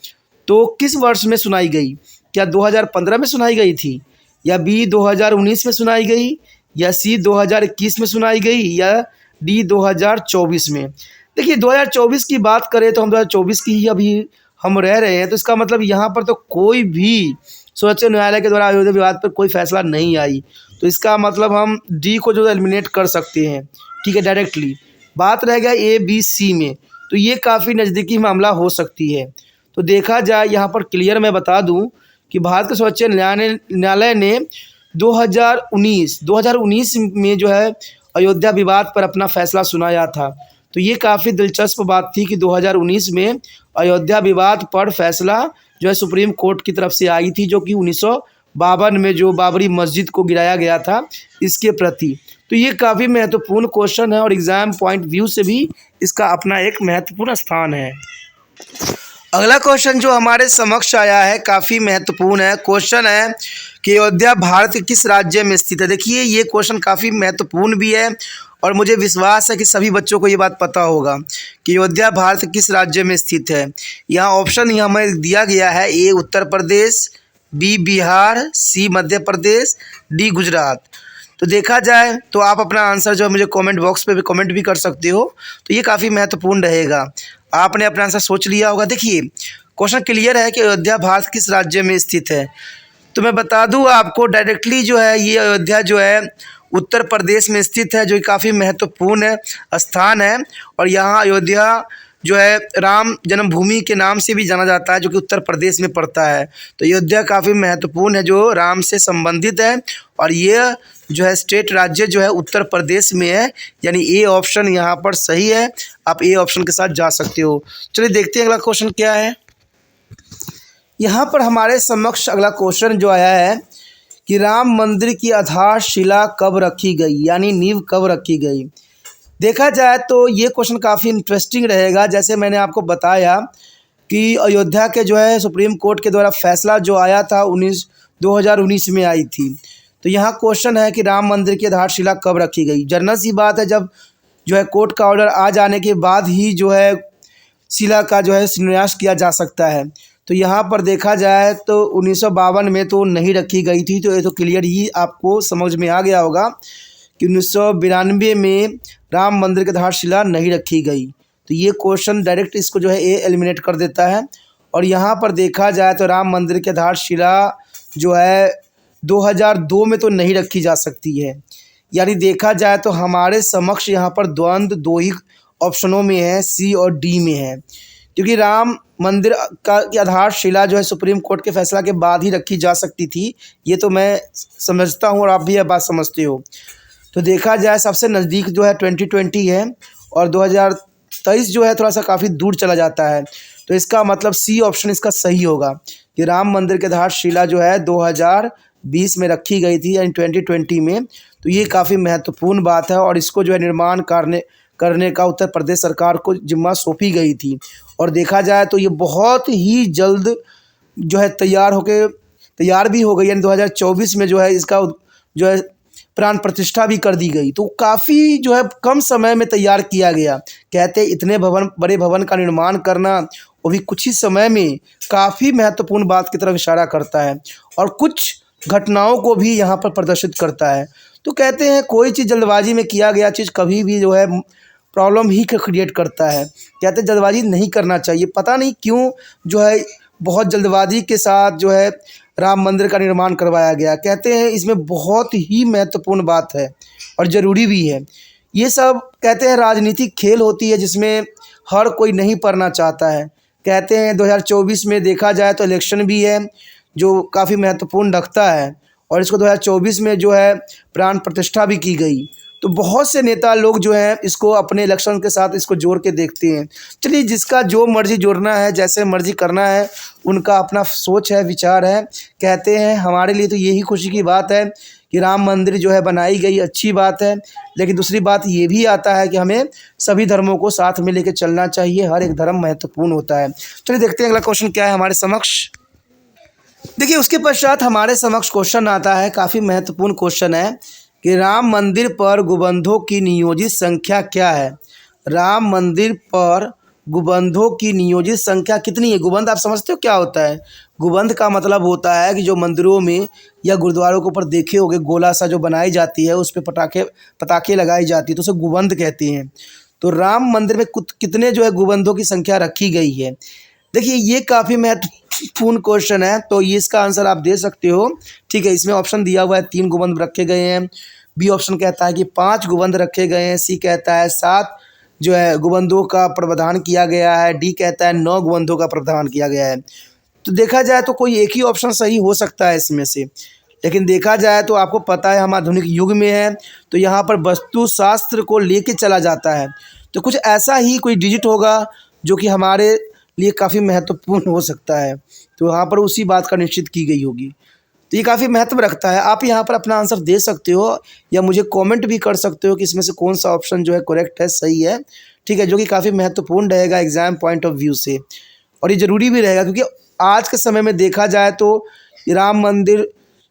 तो किस वर्ष में सुनाई गई? क्या 2015 में सुनाई गई थी, या बी 2019 में सुनाई गई, या सी 2021 में सुनाई गई, या डी 2024 में? देखिए, 2024 की बात करें तो हम 2024 की ही अभी हम रह रहे हैं। तो इसका मतलब यहाँ पर तो कोई भी सर्वोच्च न्यायालय के द्वारा अयोध्या विवाद पर कोई फैसला नहीं आई। तो इसका मतलब हम डी को जो एलिमिनेट कर सकते हैं, ठीक है, डायरेक्टली। बात रह गया ए बी सी में, तो ये काफ़ी नज़दीकी मामला हो सकती है। तो देखा जाए यहाँ पर क्लियर मैं बता दूँ कि भारत के सर्वोच्च न्यायालय ने 2019 में जो है अयोध्या विवाद पर अपना फैसला सुनाया था। तो ये काफ़ी दिलचस्प बात थी कि 2019 में अयोध्या विवाद पर फैसला जो है सुप्रीम कोर्ट की तरफ से आई थी, जो कि 1952 में जो बाबरी मस्जिद को गिराया गया था इसके प्रति। तो ये काफ़ी महत्वपूर्ण क्वेश्चन है और एग्ज़ाम पॉइंट व्यू से भी इसका अपना एक महत्वपूर्ण स्थान है। अगला क्वेश्चन जो हमारे समक्ष आया है काफ़ी महत्वपूर्ण है। क्वेश्चन है कि अयोध्या भारत के किस राज्य में स्थित है? देखिए, ये क्वेश्चन काफ़ी महत्वपूर्ण भी है और मुझे विश्वास है कि सभी बच्चों को ये बात पता होगा कि अयोध्या भारत के किस राज्य में स्थित है। यहाँ ऑप्शन यहाँ हमें दिया गया है, ए उत्तर प्रदेश, बी बिहार, सी मध्य प्रदेश, डी गुजरात। तो देखा जाए तो आप अपना आंसर जो है मुझे कमेंट बॉक्स पे भी कमेंट भी कर सकते हो। तो ये काफ़ी महत्वपूर्ण रहेगा। आपने अपना आंसर सोच लिया होगा। देखिए, क्वेश्चन क्लियर है कि अयोध्या भारत किस राज्य में स्थित है। तो मैं बता दूं आपको डायरेक्टली जो है ये अयोध्या जो है उत्तर प्रदेश में स्थित है, जो काफ़ी महत्वपूर्ण स्थान है। और यहाँ अयोध्या जो है राम जन्मभूमि के नाम से भी जाना जाता है, जो कि उत्तर प्रदेश में पड़ता है। तो अयोध्या काफ़ी महत्वपूर्ण है, जो राम से संबंधित है, और ये जो है स्टेट राज्य जो है उत्तर प्रदेश में है, यानी ए ऑप्शन यहाँ पर सही है। आप ए ऑप्शन के साथ जा सकते हो। चलिए देखते हैं अगला क्वेश्चन क्या है। यहाँ पर हमारे समक्ष अगला क्वेश्चन जो आया है कि राम मंदिर की आधारशिला कब रखी गई, यानी नींव कब रखी गई। देखा जाए तो ये क्वेश्चन काफ़ी इंटरेस्टिंग रहेगा। जैसे मैंने आपको बताया कि अयोध्या के जो है सुप्रीम कोर्ट के द्वारा फैसला जो आया था 2019 में आई थी। तो यहाँ क्वेश्चन है कि राम मंदिर की आधारशिला कब रखी गई। जनरल सी बात है, जब जो है कोर्ट का ऑर्डर आ जाने के बाद ही जो है शिला का जो है शिलान्यास किया जा सकता है। तो यहाँ पर देखा जाए तो 1952 में तो नहीं रखी गई थी, तो ये तो क्लियर ही आपको समझ में आ गया होगा कि 1992 में राम मंदिर की आधारशिला नहीं रखी गई। तो ये क्वेश्चन डायरेक्ट इसको जो है ए एलिमिनेट कर देता है। और यहाँ पर देखा जाए तो राम मंदिर की आधारशिला जो है 2002 में तो नहीं रखी जा सकती है। यानी देखा जाए तो हमारे समक्ष यहाँ पर द्वंद्व दो ही ऑप्शनों में है, सी और डी में है, क्योंकि राम मंदिर की आधारशिला जो है सुप्रीम कोर्ट के फैसला के बाद ही रखी जा सकती थी। ये तो मैं समझता हूँ और आप भी यह बात समझते हो। तो देखा जाए सबसे नज़दीक जो है 2020 है और 2023 जो है थोड़ा सा काफ़ी दूर चला जाता है। तो इसका मतलब सी ऑप्शन इसका सही होगा कि राम मंदिर की आधारशिला जो है 2020 में रखी गई थी, यानी 2020 में। तो ये काफ़ी महत्वपूर्ण बात है और इसको जो है निर्माण करने का उत्तर प्रदेश सरकार को जिम्मा सौंपी गई थी। और देखा जाए तो ये बहुत ही जल्द जो है तैयार भी हो गई, यानी 2024 में जो है इसका जो है प्राण प्रतिष्ठा भी कर दी गई। तो काफ़ी जो है कम समय में तैयार किया गया। कहते इतने बड़े भवन का निर्माण करना वो भी कुछ ही समय में काफ़ी महत्वपूर्ण बात की तरफ इशारा करता है और कुछ घटनाओं को भी यहाँ पर प्रदर्शित करता है। तो कहते हैं कोई चीज़ जल्दबाजी में किया गया चीज़ कभी भी जो है प्रॉब्लम ही क्रिएट करता है। कहते हैं जल्दबाजी नहीं करना चाहिए। पता नहीं क्यों जो है बहुत जल्दबाजी के साथ जो है राम मंदिर का निर्माण करवाया गया। कहते हैं इसमें बहुत ही महत्वपूर्ण बात है और ज़रूरी भी है। ये सब कहते हैं राजनीतिक खेल होती है जिसमें हर कोई नहीं पढ़ना चाहता है। कहते हैं 2024 में देखा जाए तो इलेक्शन भी है जो काफ़ी महत्वपूर्ण रखता है और इसको 2024 में जो है प्राण प्रतिष्ठा भी की गई। तो बहुत से नेता लोग जो हैं इसको अपने इलेक्शन के साथ इसको जोड़ के देखते हैं। चलिए जिसका जो मर्ज़ी जोड़ना है, जैसे मर्ज़ी करना है, उनका अपना सोच है, विचार है। कहते हैं हमारे लिए तो यही खुशी की बात है कि राम मंदिर जो है बनाई गई, अच्छी बात है। लेकिन दूसरी बात ये भी आता है कि हमें सभी धर्मों को साथ में लेकर चलना चाहिए। हर एक धर्म महत्वपूर्ण होता है। चलिए देखते हैं अगला क्वेश्चन क्या है हमारे समक्ष। देखिए उसके पश्चात हमारे समक्ष क्वेश्चन आता है, काफ़ी महत्वपूर्ण क्वेश्चन है कि राम मंदिर पर गुंबदों की नियोजित संख्या क्या है। राम मंदिर पर गुंबदों की नियोजित संख्या कितनी है। गुंबद आप समझते हो क्या होता है। गुंबद का मतलब होता है कि जो मंदिरों में या गुरुद्वारों के ऊपर देखे होंगे गोला सा जो बनाई जाती है, उस पर पटाखे लगाई जाती है, तो उसे गुंबद कहते हैं। तो राम मंदिर में कितने जो है गुंबदों की संख्या रखी गई है। देखिए ये काफ़ी महत्वपूर्ण क्वेश्चन है, तो ये इसका आंसर आप दे सकते हो। ठीक है, इसमें ऑप्शन दिया हुआ है 3 गुंबद रखे गए हैं। बी ऑप्शन कहता है कि 5 गुंबद रखे गए हैं। सी कहता है 7 जो है गुंबदों का प्रावधान किया गया है। डी कहता है 9 गुंबदों का प्रावधान किया गया है। तो देखा जाए तो कोई एक ही ऑप्शन सही हो सकता है इसमें से, लेकिन देखा जाए तो आपको पता है हम आधुनिक युग में है, तो यहाँ पर वास्तुशास्त्र को लेके चला जाता है। तो कुछ ऐसा ही कोई डिजिट होगा जो कि हमारे लिए काफ़ी महत्वपूर्ण हो सकता है। तो यहाँ पर उसी बात का निश्चित की गई होगी। तो ये काफ़ी महत्व रखता है। आप यहाँ पर अपना आंसर दे सकते हो या मुझे कमेंट भी कर सकते हो कि इसमें से कौन सा ऑप्शन जो है करेक्ट है, सही है। ठीक है, जो कि काफ़ी महत्वपूर्ण रहेगा एग्ज़ाम पॉइंट ऑफ व्यू से, और ये ज़रूरी भी रहेगा क्योंकि आज के समय में देखा जाए तो राम मंदिर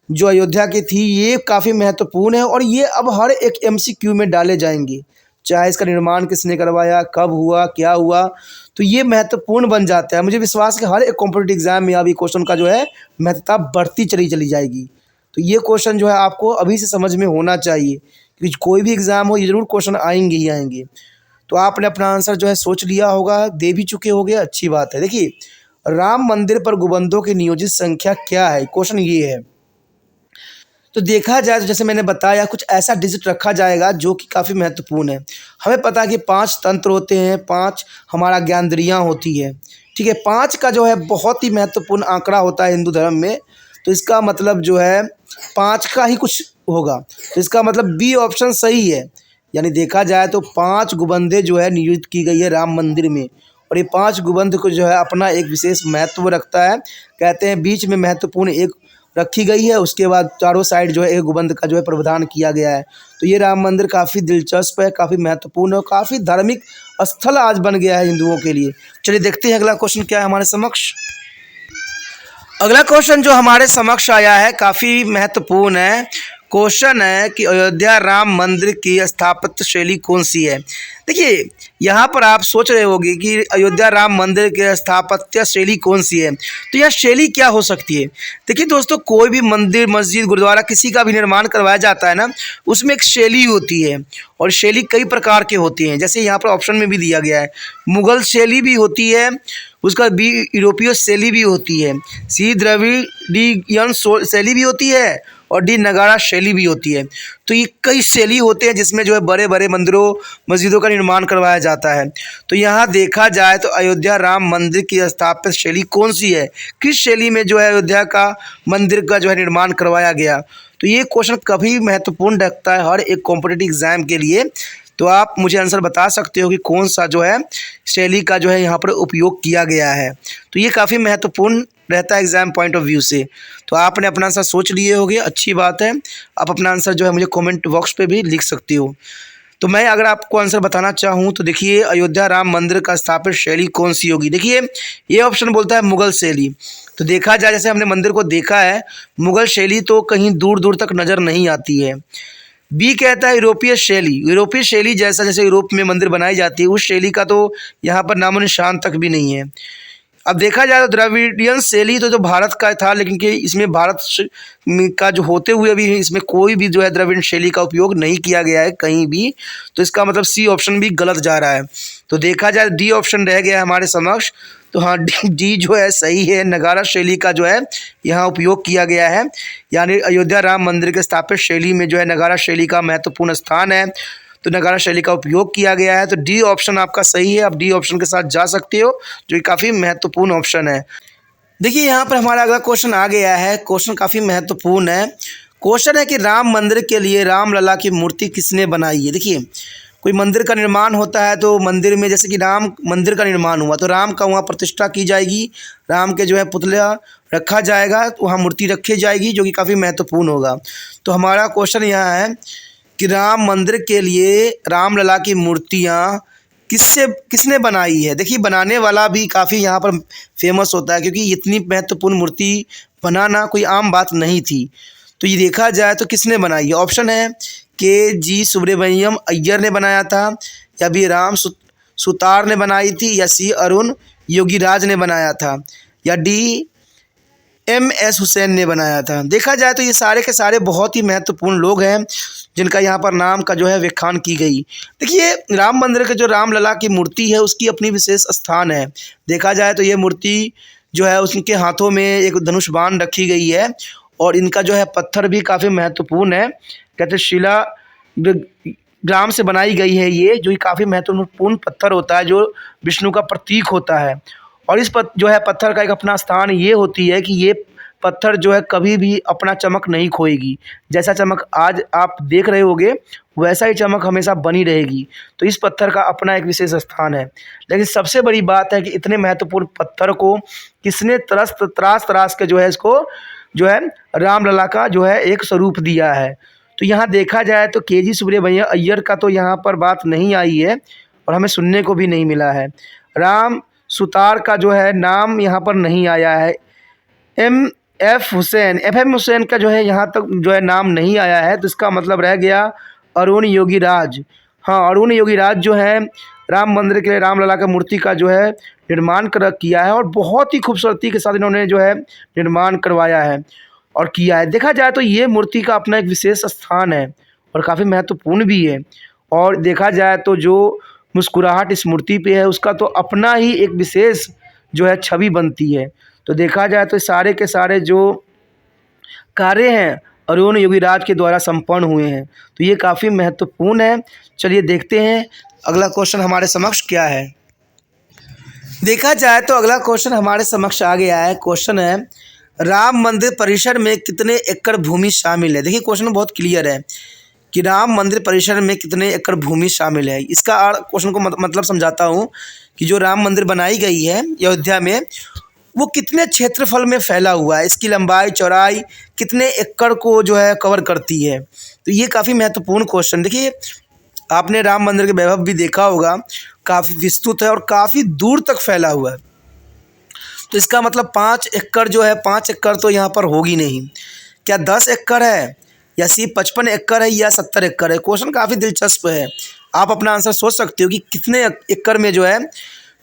जो अयोध्या की थी ये काफ़ी महत्वपूर्ण है और ये अब हर एक MCQ में डाले जाएंगे, चाहे इसका निर्माण किसने करवाया, कब हुआ, क्या हुआ। तो ये महत्वपूर्ण बन जाता है। मुझे विश्वास है कि हर एक कॉम्पिटिटिव एग्जाम में अब ये क्वेश्चन का जो है महत्वता बढ़ती चली जाएगी। तो ये क्वेश्चन जो है आपको अभी से समझ में होना चाहिए, क्योंकि कोई भी एग्ज़ाम हो ये ज़रूर क्वेश्चन आएंगे ही आएंगे। तो आपने अपना आंसर जो है सोच लिया होगा, दे भी चुके होंगे, अच्छी बात है। देखिए राम मंदिर पर गुंबदों की नियोजित संख्या क्या है, क्वेश्चन ये है। तो देखा जाए तो जैसे मैंने बताया कुछ ऐसा डिजिट रखा जाएगा जो कि काफ़ी महत्वपूर्ण है। हमें पता है कि 5 तंत्र होते हैं, 5 हमारा ज्ञानेंद्रियाँ होती है। ठीक है, 5 का जो है बहुत ही महत्वपूर्ण आंकड़ा होता है हिंदू धर्म में। तो इसका मतलब जो है 5 का ही कुछ होगा। तो इसका मतलब बी ऑप्शन सही है। यानी देखा जाए तो 5 गुंबदें जो है नियुक्त की गई है राम मंदिर में, और ये 5 गुंबद को जो है अपना एक विशेष महत्व रखता है। कहते हैं बीच में महत्वपूर्ण एक रखी गई है, उसके बाद चारों साइड जो है एक गुंबद का जो है प्रावधान किया गया है। तो ये राम मंदिर काफ़ी दिलचस्प है, काफ़ी महत्वपूर्ण है और काफ़ी धार्मिक स्थल आज बन गया है हिंदुओं के लिए। चलिए देखते हैं अगला क्वेश्चन क्या है हमारे समक्ष। अगला क्वेश्चन जो हमारे समक्ष आया है काफ़ी महत्वपूर्ण है। क्वेश्चन है कि अयोध्या राम मंदिर की स्थापत्य शैली कौन सी है। देखिए यहाँ पर आप सोच रहे होंगे कि अयोध्या राम मंदिर की स्थापत्य शैली कौन सी है, तो यह शैली क्या हो सकती है। देखिए दोस्तों, कोई भी मंदिर, मस्जिद, गुरुद्वारा किसी का भी निर्माण करवाया जाता है ना, उसमें एक शैली होती है और शैली कई प्रकार के होते हैं। जैसे यहाँ पर ऑप्शन में भी दिया गया है, मुगल शैली भी होती है, उसका बी यूरोपीय शैली भी होती है, सी द्रविडियन शैली भी होती है और डी नगारा शैली भी होती है। तो ये कई शैली होते हैं जिसमें जो है बड़े बड़े मंदिरों, मस्जिदों का निर्माण करवाया जाता है। तो यहाँ देखा जाए तो अयोध्या राम मंदिर की स्थापत्य शैली कौन सी है, किस शैली में जो है अयोध्या का मंदिर का जो है निर्माण करवाया गया। तो ये क्वेश्चन काफ़ी महत्वपूर्ण रखता है हर एक कॉम्पिटिटिव एग्जाम के लिए। तो आप मुझे आंसर बता सकते हो कि कौन सा जो है शैली का जो है यहाँ पर उपयोग किया गया है। तो ये काफ़ी महत्वपूर्ण रहता है एग्जाम पॉइंट ऑफ व्यू से। तो आपने अपना आंसर सोच लिए होगे, अच्छी बात है। आप अपना आंसर जो है मुझे कमेंट बॉक्स पे भी लिख सकते हो। तो मैं अगर आपको आंसर बताना चाहूँ तो देखिए, अयोध्या राम मंदिर का स्थापित शैली कौन सी होगी। देखिए ये ऑप्शन बोलता है मुगल शैली। तो देखा जाए, जैसे हमने मंदिर को देखा है, मुगल शैली तो कहीं दूर दूर तक नज़र नहीं आती है। बी कहता है यूरोपीय शैली। यूरोपीय शैली जैसा जैसे यूरोप में मंदिर बनाई जाती है, उस शैली का तो यहाँ पर नामो निशान तक भी नहीं है। अब देखा जाए तो द्रविडियन शैली तो जो भारत का था, लेकिन कि इसमें भारत का जो होते हुए भी इसमें कोई भी जो है द्रविड़ शैली का उपयोग नहीं किया गया है कहीं भी। तो इसका मतलब सी ऑप्शन भी गलत जा रहा है। तो देखा जाए डी ऑप्शन रह गया है हमारे समक्ष। तो हाँ, डी जो है सही है, नगारा शैली का जो है यहाँ उपयोग किया गया है। यानी अयोध्या राम मंदिर के स्थापित शैली में जो है नगारा शैली का महत्वपूर्ण स्थान है, तो नगारा शैली का उपयोग किया गया है। तो डी ऑप्शन आपका सही है, आप डी ऑप्शन के साथ जा सकते हो, जो कि काफ़ी महत्वपूर्ण ऑप्शन है। देखिए यहाँ पर हमारा अगला क्वेश्चन आ गया है। क्वेश्चन काफ़ी महत्वपूर्ण है। क्वेश्चन है कि राम मंदिर के लिए रामलला की मूर्ति किसने बनाई है। देखिए, कोई मंदिर का निर्माण होता है तो मंदिर में, जैसे कि राम मंदिर का निर्माण हुआ तो राम का वहाँ प्रतिष्ठा की जाएगी, राम के जो है पुतला रखा जाएगा, तो वहाँ मूर्ति रखी जाएगी, जो कि काफ़ी महत्वपूर्ण होगा। तो हमारा क्वेश्चन यहाँ है कि राम मंदिर के लिए रामलला की मूर्तियाँ किसने बनाई है। देखिए, बनाने वाला भी काफ़ी यहाँ पर फेमस होता है, क्योंकि इतनी महत्वपूर्ण मूर्ति बनाना कोई आम बात नहीं थी। तो ये देखा जाए तो किसने बनाई है। ऑप्शन है के जी सुब्रमण्यम अय्यर ने बनाया था, या बी राम सुतार ने बनाई थी, या सी अरुण योगीराज ने बनाया था, या डी MS हुसैन ने बनाया था। देखा जाए तो ये सारे के सारे बहुत ही महत्वपूर्ण लोग हैं जिनका यहाँ पर नाम का जो है व्याख्यान की गई। देखिए, राम मंदिर के जो रामलला की मूर्ति है उसकी अपनी विशेष स्थान है। देखा जाए तो ये मूर्ति जो है उसके हाथों में एक धनुष बाण रखी गई है, और इनका जो है पत्थर भी काफ़ी महत्वपूर्ण है। कहते शिला ग्राम से बनाई गई है ये, जो काफ़ी महत्वपूर्ण पत्थर होता है, जो विष्णु का प्रतीक होता है। और इस जो है पत्थर का एक अपना स्थान ये होती है कि ये पत्थर जो है कभी भी अपना चमक नहीं खोएगी। जैसा चमक आज आप देख रहे होगे वैसा ही चमक हमेशा बनी रहेगी। तो इस पत्थर का अपना एक विशेष स्थान है। लेकिन सबसे बड़ी बात है कि इतने महत्वपूर्ण पत्थर को किसने तराश के जो है इसको जो है रामलला का जो है एक स्वरूप दिया है। तो यहाँ देखा जाए तो के जी सुब्रमण्यम अय्यर का तो यहाँ पर बात नहीं आई है और हमें सुनने को भी नहीं मिला है। राम सुतार का जो है नाम यहाँ पर नहीं आया है। एफ एम हुसैन का जो है यहाँ तक जो है नाम नहीं आया है। तो इसका मतलब रह गया अरुण योगीराज। हाँ, अरुण योगीराज जो है राम मंदिर के लिए रामलला का मूर्ति का जो है निर्माण किया है, और बहुत ही खूबसूरती के साथ इन्होंने जो है निर्माण करवाया है और किया है। देखा जाए तो ये मूर्ति का अपना एक विशेष स्थान है और काफ़ी महत्वपूर्ण भी है। और देखा जाए तो जो मुस्कुराहट इस मूर्ति पे है उसका तो अपना ही एक विशेष जो है छवि बनती है। तो देखा जाए तो सारे के सारे जो कार्य हैं अरुण योगीराज के द्वारा संपन्न हुए हैं। तो ये काफ़ी महत्वपूर्ण है। चलिए देखते हैं अगला क्वेश्चन हमारे समक्ष क्या है। देखा जाए तो अगला क्वेश्चन हमारे समक्ष आ गया है। क्वेश्चन है, राम मंदिर परिसर में कितने एकड़ भूमि शामिल है। देखिए, क्वेश्चन बहुत क्लियर है कि राम मंदिर परिसर में कितने एकड़ भूमि शामिल है। इसका क्वेश्चन को मतलब समझाता हूँ कि जो राम मंदिर बनाई गई है अयोध्या में वो कितने क्षेत्रफल में फैला हुआ है, इसकी लंबाई चौड़ाई कितने एकड़ को जो है कवर करती है। तो ये काफ़ी महत्वपूर्ण क्वेश्चन। देखिए, आपने राम मंदिर के वैभव भी देखा होगा, काफ़ी विस्तृत है और काफ़ी दूर तक फैला हुआ है। तो इसका मतलब 5 एकड़ जो है, 5 एकड़ तो यहाँ पर होगी नहीं। क्या 10 एकड़ है, या सी 55 एकड़ है या 70 एकड़ है। क्वेश्चन काफ़ी दिलचस्प है। आप अपना आंसर सोच सकते हो कि कितने एकड़ में जो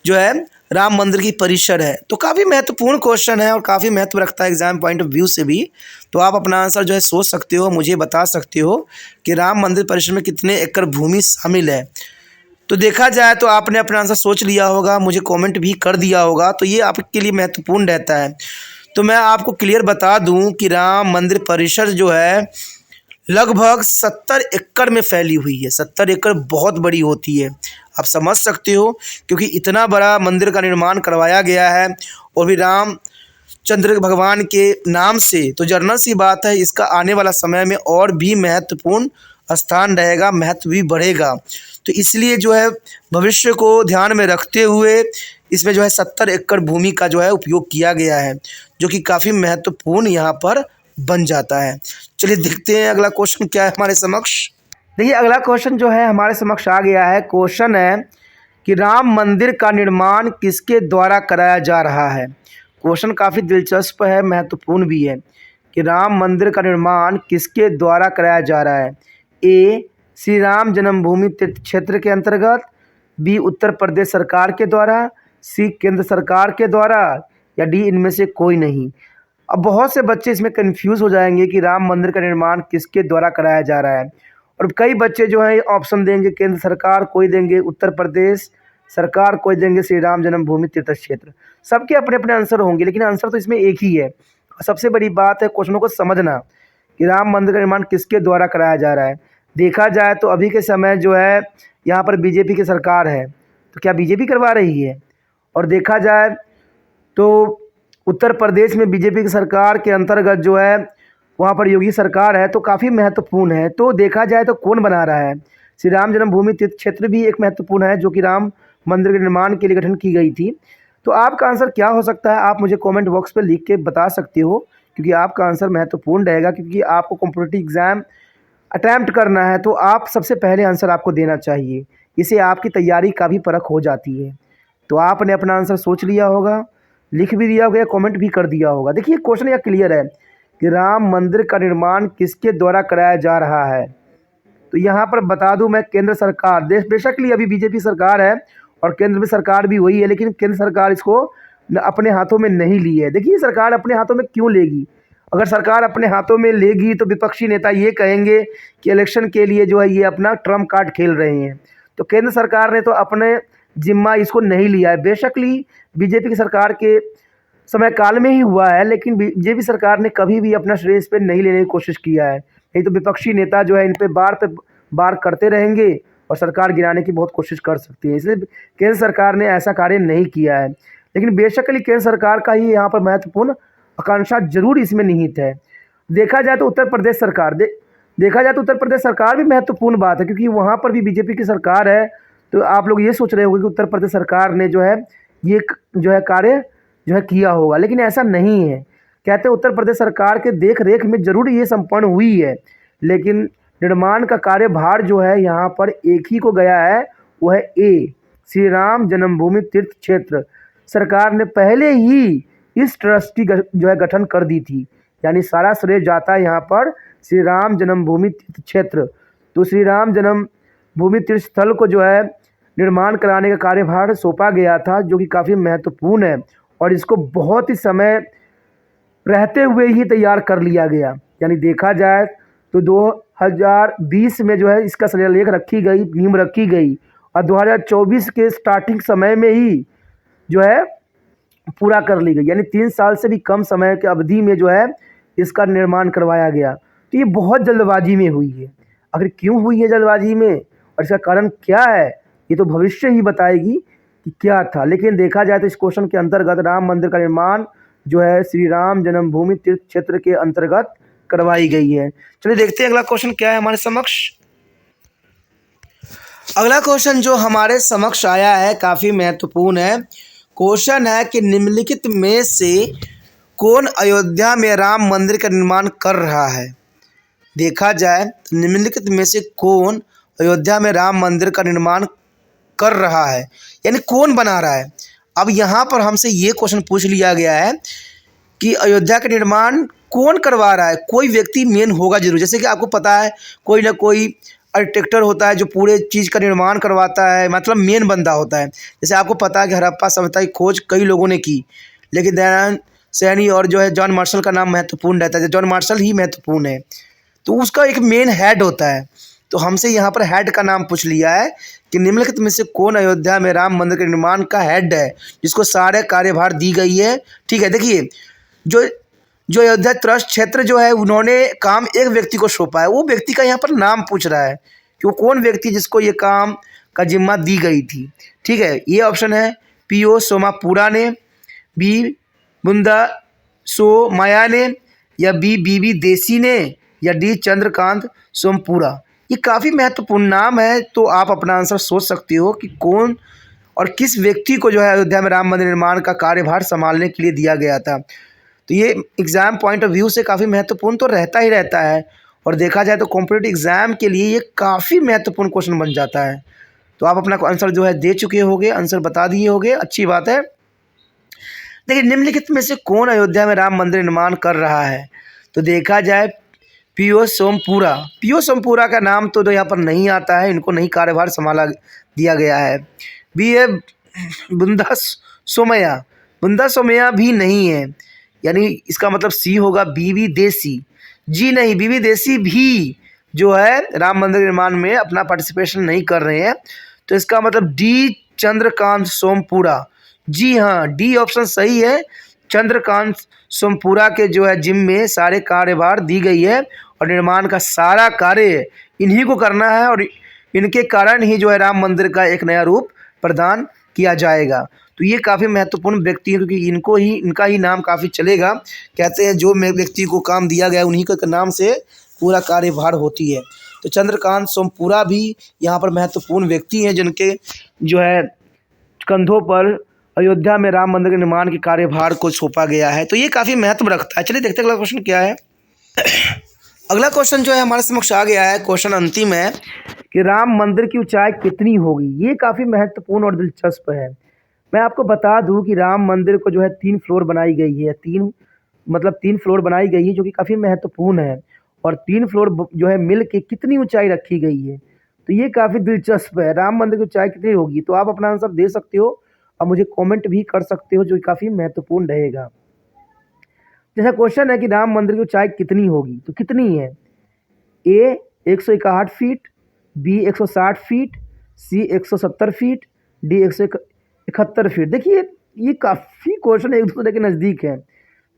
है राम मंदिर की परिसर है। तो काफ़ी महत्वपूर्ण क्वेश्चन है और काफ़ी महत्व रखता है एग्जाम पॉइंट ऑफ व्यू से भी। तो आप अपना आंसर जो है सोच सकते हो, मुझे बता सकते हो कि राम मंदिर परिसर में कितने एकड़ भूमि शामिल है। तो देखा जाए तो आपने अपना आंसर सोच लिया होगा, मुझे कमेंट भी कर दिया होगा, तो ये आपके लिए महत्वपूर्ण रहता है। तो मैं आपको क्लियर बता दूं कि राम मंदिर परिसर जो है लगभग 70 एकड़ में फैली हुई है। 70 एकड़ बहुत बड़ी होती है, आप समझ सकते हो, क्योंकि इतना बड़ा मंदिर का निर्माण करवाया गया है और भी रामचंद्र भगवान के नाम से। तो जनरल सी बात है, इसका आने वाला समय में और भी महत्वपूर्ण स्थान रहेगा, महत्व भी बढ़ेगा। तो इसलिए जो है भविष्य को ध्यान में रखते हुए इसमें जो है 70 एकड़ भूमि का जो है उपयोग किया गया है, जो कि काफ़ी महत्वपूर्ण यहाँ पर बन जाता है। चलिए देखते हैं अगला क्वेश्चन क्या है हमारे समक्ष। देखिए अगला क्वेश्चन जो है हमारे समक्ष आ गया है। क्वेश्चन है कि राम मंदिर का निर्माण किसके द्वारा कराया जा रहा है। क्वेश्चन काफ़ी दिलचस्प है, महत्वपूर्ण भी है कि राम मंदिर का निर्माण किसके द्वारा कराया जा रहा है। ए श्री राम जन्मभूमि तीर्थ क्षेत्र के अंतर्गत, बी उत्तर प्रदेश सरकार के द्वारा, सी केंद्र सरकार के द्वारा, या डी इनमें से कोई नहीं। अब बहुत से बच्चे इसमें कंफ्यूज हो जाएंगे कि राम मंदिर का निर्माण किसके द्वारा कराया जा रहा है, और कई बच्चे जो है ऑप्शन देंगे केंद्र सरकार, कोई देंगे उत्तर प्रदेश सरकार, कोई देंगे श्री राम जन्मभूमि तीर्थ क्षेत्र। सबके अपने अपने आंसर होंगे, लेकिन आंसर तो इसमें एक ही है। सबसे बड़ी बात है क्वेश्चनों को समझना कि राम मंदिर का निर्माण किसके द्वारा कराया जा रहा है। देखा जाए तो अभी के समय जो है यहाँ पर बीजेपी की सरकार है, तो क्या बीजेपी करवा रही है? और देखा जाए तो उत्तर प्रदेश में बीजेपी की सरकार के अंतर्गत जो है वहाँ पर योगी सरकार है, तो काफ़ी महत्वपूर्ण है। तो देखा जाए तो कौन बना रहा है? श्री राम जन्मभूमि तीर्थ क्षेत्र भी एक महत्वपूर्ण है, जो कि राम मंदिर के निर्माण के लिए गठन की गई थी। तो आपका आंसर क्या हो सकता है, आप मुझे कमेंट बॉक्स पर लिख के बता सकते हो, क्योंकि आपका आंसर महत्वपूर्ण रहेगा। क्योंकि आपको कॉम्पिटिटिव एग्ज़ाम अटैम्प्ट करना है, तो आप सबसे पहले आंसर आपको देना चाहिए। इससे आपकी तैयारी का भी परख हो जाती है। तो आपने अपना आंसर सोच लिया होगा, लिख भी दिया होगा या कमेंट भी कर दिया होगा। देखिए क्वेश्चन यह क्लियर है कि राम मंदिर का निर्माण किसके द्वारा कराया जा रहा है। तो यहाँ पर बता दूं मैं, केंद्र सरकार, देश बेशकली अभी बीजेपी सरकार है और केंद्र में सरकार भी वही है, लेकिन केंद्र सरकार इसको अपने हाथों में नहीं ली है। देखिए सरकार अपने हाथों में क्यों लेगी? अगर सरकार अपने हाथों में लेगी तो विपक्षी नेता ये कहेंगे कि इलेक्शन के लिए जो है ये अपना ट्रम्प कार्ड खेल रहे हैं। तो केंद्र सरकार ने तो अपने जिम्मा इसको नहीं लिया है। बेशकली बीजेपी की सरकार के समय काल में ही हुआ है, लेकिन बीजेपी सरकार ने कभी भी अपना श्रेय इस पर नहीं लेने की कोशिश किया है। नहीं तो विपक्षी नेता जो है इन पे बार करते रहेंगे और सरकार गिराने की बहुत कोशिश कर सकती है। इसलिए केंद्र सरकार ने ऐसा कार्य नहीं किया है, लेकिन बेशकली केंद्र सरकार का ही यहाँ पर महत्वपूर्ण आकांक्षा जरूर इसमें निहित है। देखा जाए तो उत्तर प्रदेश सरकार देखा जाए तो उत्तर प्रदेश सरकार भी महत्वपूर्ण बात है, क्योंकि वहाँ पर भी बीजेपी की सरकार है। तो आप लोग ये सोच रहे होंगे कि उत्तर प्रदेश सरकार ने जो है ये जो है कार्य जो है किया होगा, लेकिन ऐसा नहीं है। कहते हैं उत्तर प्रदेश सरकार के देख रेख में जरूर ये संपन्न हुई है, लेकिन निर्माण का कार्यभार जो है यहाँ पर एक ही को गया है, वो है ए श्री राम जन्मभूमि तीर्थ क्षेत्र। सरकार ने पहले ही इस ट्रस्ट की जो है गठन कर दी थी, यानी सारा श्रेय जाता है यहाँ पर श्री राम जन्मभूमि तीर्थ क्षेत्र। तो श्री राम जन्मभूमि तीर्थ स्थल को जो है निर्माण कराने का कार्यभार सौंपा गया था, जो कि काफ़ी महत्वपूर्ण है, और इसको बहुत ही समय रहते हुए ही तैयार कर लिया गया। यानी देखा जाए तो 2020 में जो है इसका शिलालेख रखी गई, नींव रखी गई, और 2024 के स्टार्टिंग समय में ही जो है पूरा कर ली गई। यानी 3 साल से भी कम समय के अवधि में जो है इसका निर्माण करवाया गया। तो ये बहुत जल्दबाजी में हुई है। आखिर क्यों हुई है जल्दबाजी में और इसका कारण क्या है, ये तो भविष्य ही बताएगी कि क्या था। लेकिन देखा जाए तो इस क्वेश्चन के अंतर्गत राम मंदिर का निर्माण जो है श्री राम जन्मभूमि तीर्थ क्षेत्र के अंतर्गत करवाई गई है। चलिए देखते हैं अगला क्वेश्चन क्या है हमारे समक्ष। अगला क्वेश्चन जो हमारे समक्ष आया है काफ़ी महत्वपूर्ण है। क्वेश्चन है कि निम्नलिखित में से कौन अयोध्या में राम मंदिर का निर्माण कर रहा है। देखा जाए तो निम्नलिखित में से कौन अयोध्या में राम मंदिर का निर्माण कर रहा है, यानी कौन बना रहा है। अब यहाँ पर हमसे ये क्वेश्चन पूछ लिया गया है कि अयोध्या का निर्माण कौन करवा रहा है, कोई व्यक्ति मेन होगा जरूर। जैसे कि आपको पता है कोई ना कोई आर्किटेक्टर होता है जो पूरे चीज़ का निर्माण करवाता है, मतलब मेन बंदा होता है। जैसे आपको पता है कि हड़प्पा सभ्यता की खोज कई लोगों ने की, लेकिन दयानंद सैनी और जो है जॉन मार्शल का नाम महत्वपूर्ण रहता है। जॉन मार्शल ही महत्वपूर्ण है, तो उसका एक मेन हेड होता है। तो हमसे यहाँ पर हेड का नाम पूछ लिया है कि निम्नलिखित में से कौन अयोध्या में राम मंदिर के निर्माण का हेड है, जिसको सारे कार्यभार दी गई है। ठीक है, देखिए जो जो अयोध्या ट्रस्ट क्षेत्र जो है उन्होंने काम एक व्यक्ति को सौंपा है, वो व्यक्ति का यहाँ पर नाम पूछ रहा है कि वो कौन व्यक्ति जिसको ये काम का जिम्मा दी गई थी। ठीक है, ये ऑप्शन है पीओ सोमापुरा ने, बी बुंदा सोमया ने, या बी बीबी देसी ने, या डी चंद्रकांत सोमपुरा। ये काफ़ी महत्वपूर्ण नाम है, तो आप अपना आंसर सोच सकते हो कि कौन और किस व्यक्ति को जो है अयोध्या में राम मंदिर निर्माण का कार्यभार संभालने के लिए दिया गया था। तो ये एग्ज़ाम पॉइंट ऑफ व्यू से काफ़ी महत्वपूर्ण तो रहता ही रहता है, और देखा जाए तो कॉम्पिटिटिव एग्ज़ाम के लिए ये काफ़ी महत्वपूर्ण क्वेश्चन बन जाता है। तो आप अपना आंसर जो है दे चुके होगे, आंसर बता दिए होगे, अच्छी बात है। देखिए निम्नलिखित में से कौन अयोध्या में राम मंदिर निर्माण कर रहा है, तो देखा जाए पीओ सोमपुरा। पीओ सोमपुरा का नाम तो यहाँ पर नहीं आता है, इनको नहीं कार्यभार संभाला दिया गया है। बी है बुंदा सोमया, बुंदा सोमया भी नहीं है, यानी इसका मतलब सी होगा बीबी देसी। जी नहीं, बीबी देसी भी जो है राम मंदिर निर्माण में अपना पार्टिसिपेशन नहीं कर रहे हैं, तो इसका मतलब डी चंद्रकांत सोमपुरा। जी हाँ, डी ऑप्शन सही है। चंद्रकांत सोमपुरा के जो है जिम्मे सारे कार्यभार दी गई है, और निर्माण का सारा कार्य इन्हीं को करना है, और इनके कारण ही जो है राम मंदिर का एक नया रूप प्रदान किया जाएगा। तो ये काफ़ी महत्वपूर्ण व्यक्ति है, क्योंकि इनका ही नाम काफ़ी चलेगा। कहते हैं जो व्यक्ति को काम दिया गया उन्हीं के नाम से पूरा कार्यभार होती है। तो चंद्रकांत सोमपुरा भी यहाँ पर महत्वपूर्ण व्यक्ति हैं, जिनके जो है कंधों पर अयोध्या में राम मंदिर के निर्माण के कार्यभार को सौंपा गया है। तो ये काफ़ी महत्व रखता है। चलिए देखते हैं अगला क्वेश्चन क्या है। अगला क्वेश्चन जो है हमारे समक्ष आ गया है, क्वेश्चन अंतिम है कि राम मंदिर की ऊंचाई कितनी होगी। ये काफ़ी महत्वपूर्ण और दिलचस्प है। मैं आपको बता दूं कि राम मंदिर को जो है 3 फ्लोर बनाई गई है, 3 फ्लोर बनाई गई है, जो कि काफ़ी महत्वपूर्ण है। और 3 फ्लोर जो है मिल के कितनी ऊंचाई रखी गई है, तो ये काफ़ी दिलचस्प है। राम मंदिर की ऊंचाई कितनी होगी, तो आप अपना आंसर दे सकते हो और मुझे कमेंट भी कर सकते हो, जो काफ़ी महत्वपूर्ण रहेगा। जैसा क्वेश्चन है कि राम मंदिर की ऊंचाई कितनी होगी, तो कितनी है। ए 161 फीट, बी 160 फीट, सी 170 फीट, डी 171 फीट। देखिए ये काफ़ी क्वेश्चन एक दूसरे के नज़दीक है,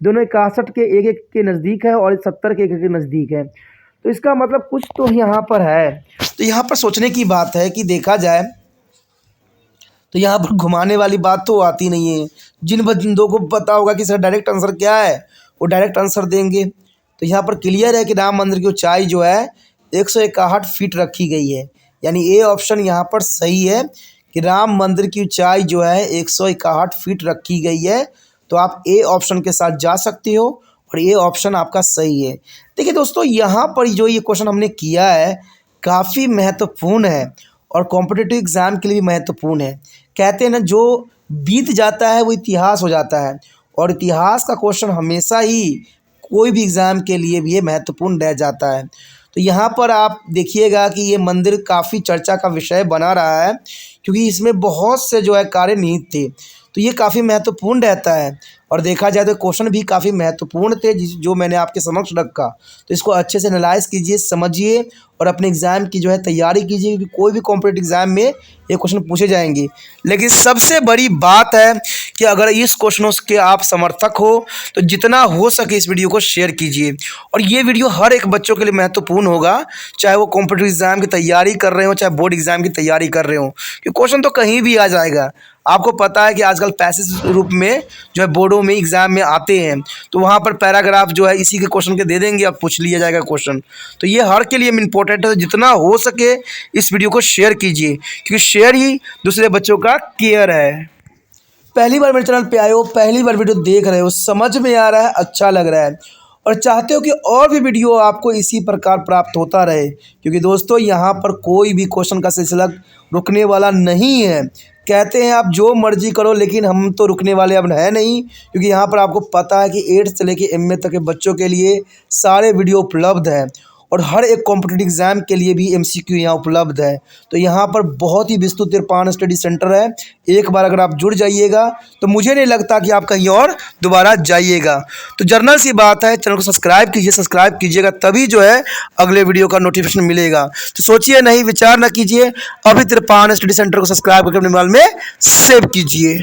दोनों 61 के एक के नज़दीक है और 70 के एक के नज़दीक है। तो इसका मतलब कुछ तो यहाँ पर है। तो यहाँ पर सोचने की बात है कि देखा जाए तो यहाँ पर घुमाने वाली बात तो आती नहीं है। जिन बंदों को पता होगा कि सर डायरेक्ट आंसर क्या है, वो डायरेक्ट आंसर देंगे। तो यहाँ पर क्लियर है कि राम मंदिर की ऊंचाई जो है 161 फीट रखी गई है, यानी ए ऑप्शन यहाँ पर सही है कि राम मंदिर की ऊंचाई जो है 161 फीट रखी गई है। तो आप ए ऑप्शन के साथ जा सकते हो और ये ऑप्शन आपका सही है। देखिए दोस्तों, यहाँ पर जो ये क्वेश्चन हमने किया है काफ़ी महत्वपूर्ण है और कॉम्पिटिटिव एग्ज़ाम के लिए भी महत्वपूर्ण है। कहते हैं ना, जो बीत जाता है वो इतिहास हो जाता है, और इतिहास का क्वेश्चन हमेशा ही कोई भी एग्ज़ाम के लिए भी ये महत्वपूर्ण रह जाता है। तो यहाँ पर आप देखिएगा कि ये मंदिर काफ़ी चर्चा का विषय बना रहा है, क्योंकि इसमें बहुत से जो है कार्य निहित थे। तो ये काफ़ी महत्वपूर्ण रहता है, और देखा जाए तो क्वेश्चन भी काफ़ी महत्वपूर्ण थे जो मैंने आपके समक्ष रखा। तो इसको अच्छे से एनालाइज कीजिए, समझिए और अपने एग्ज़ाम की जो है तैयारी कीजिए, क्योंकि कोई भी कॉम्पिटिटिव एग्ज़ाम में ये क्वेश्चन पूछे जाएंगे। लेकिन सबसे बड़ी बात है कि अगर इस क्वेश्चनों के आप समर्थक हो तो जितना हो सके इस वीडियो को शेयर कीजिए। और ये वीडियो हर एक बच्चों के लिए महत्वपूर्ण होगा, चाहे वो कॉम्पिटिटिव एग्ज़ाम की तैयारी कर रहे हो, चाहे बोर्ड एग्ज़ाम की तैयारी कर रहे हो, क्योंकि क्वेश्चन तो कहीं भी आ जाएगा। आपको पता है कि आजकल पैसेज रूप में जो है बोर्डों में एग्ज़ाम में आते हैं, तो वहाँ पर पैराग्राफ जो है इसी के क्वेश्चन के दे देंगे, अब पूछ लिया जाएगा क्वेश्चन। तो ये हर के लिए इम्पोर्टेंट है, जितना हो सके इस वीडियो को शेयर कीजिए, क्योंकि शेयर ही दूसरे बच्चों का केयर है। पहली बार मेरे चैनल पे आए हो, पहली बार वीडियो देख रहे हो, समझ में आ रहा है, अच्छा लग रहा है और चाहते हो कि और भी वीडियो आपको इसी प्रकार प्राप्त होता रहे, क्योंकि दोस्तों यहाँ पर कोई भी क्वेश्चन का सिलसिला रुकने वाला नहीं है। कहते हैं आप जो मर्जी करो, लेकिन हम तो रुकने वाले अब है नहीं, क्योंकि यहाँ पर आपको पता है कि 8th से लेके MA तक के बच्चों के लिए सारे वीडियो उपलब्ध हैं और हर एक कॉम्पिटिटिव एग्ज़ाम के लिए भी MCQ यहाँ उपलब्ध है। तो यहाँ पर बहुत ही विस्तृत तिरपान स्टडी सेंटर है। एक बार अगर आप जुड़ जाइएगा तो मुझे नहीं लगता कि आप कहीं और दोबारा जाइएगा। तो जर्नल सी बात है, चैनल को सब्सक्राइब कीजिए, सब्सक्राइब कीजिएगा तभी जो है अगले वीडियो का नोटिफिकेशन मिलेगा। तो सोचिए नहीं, विचार ना कीजिए, अभी तिरपान स्टडी सेंटर को सब्सक्राइब करके अपने मोबाइल में सेव कीजिए।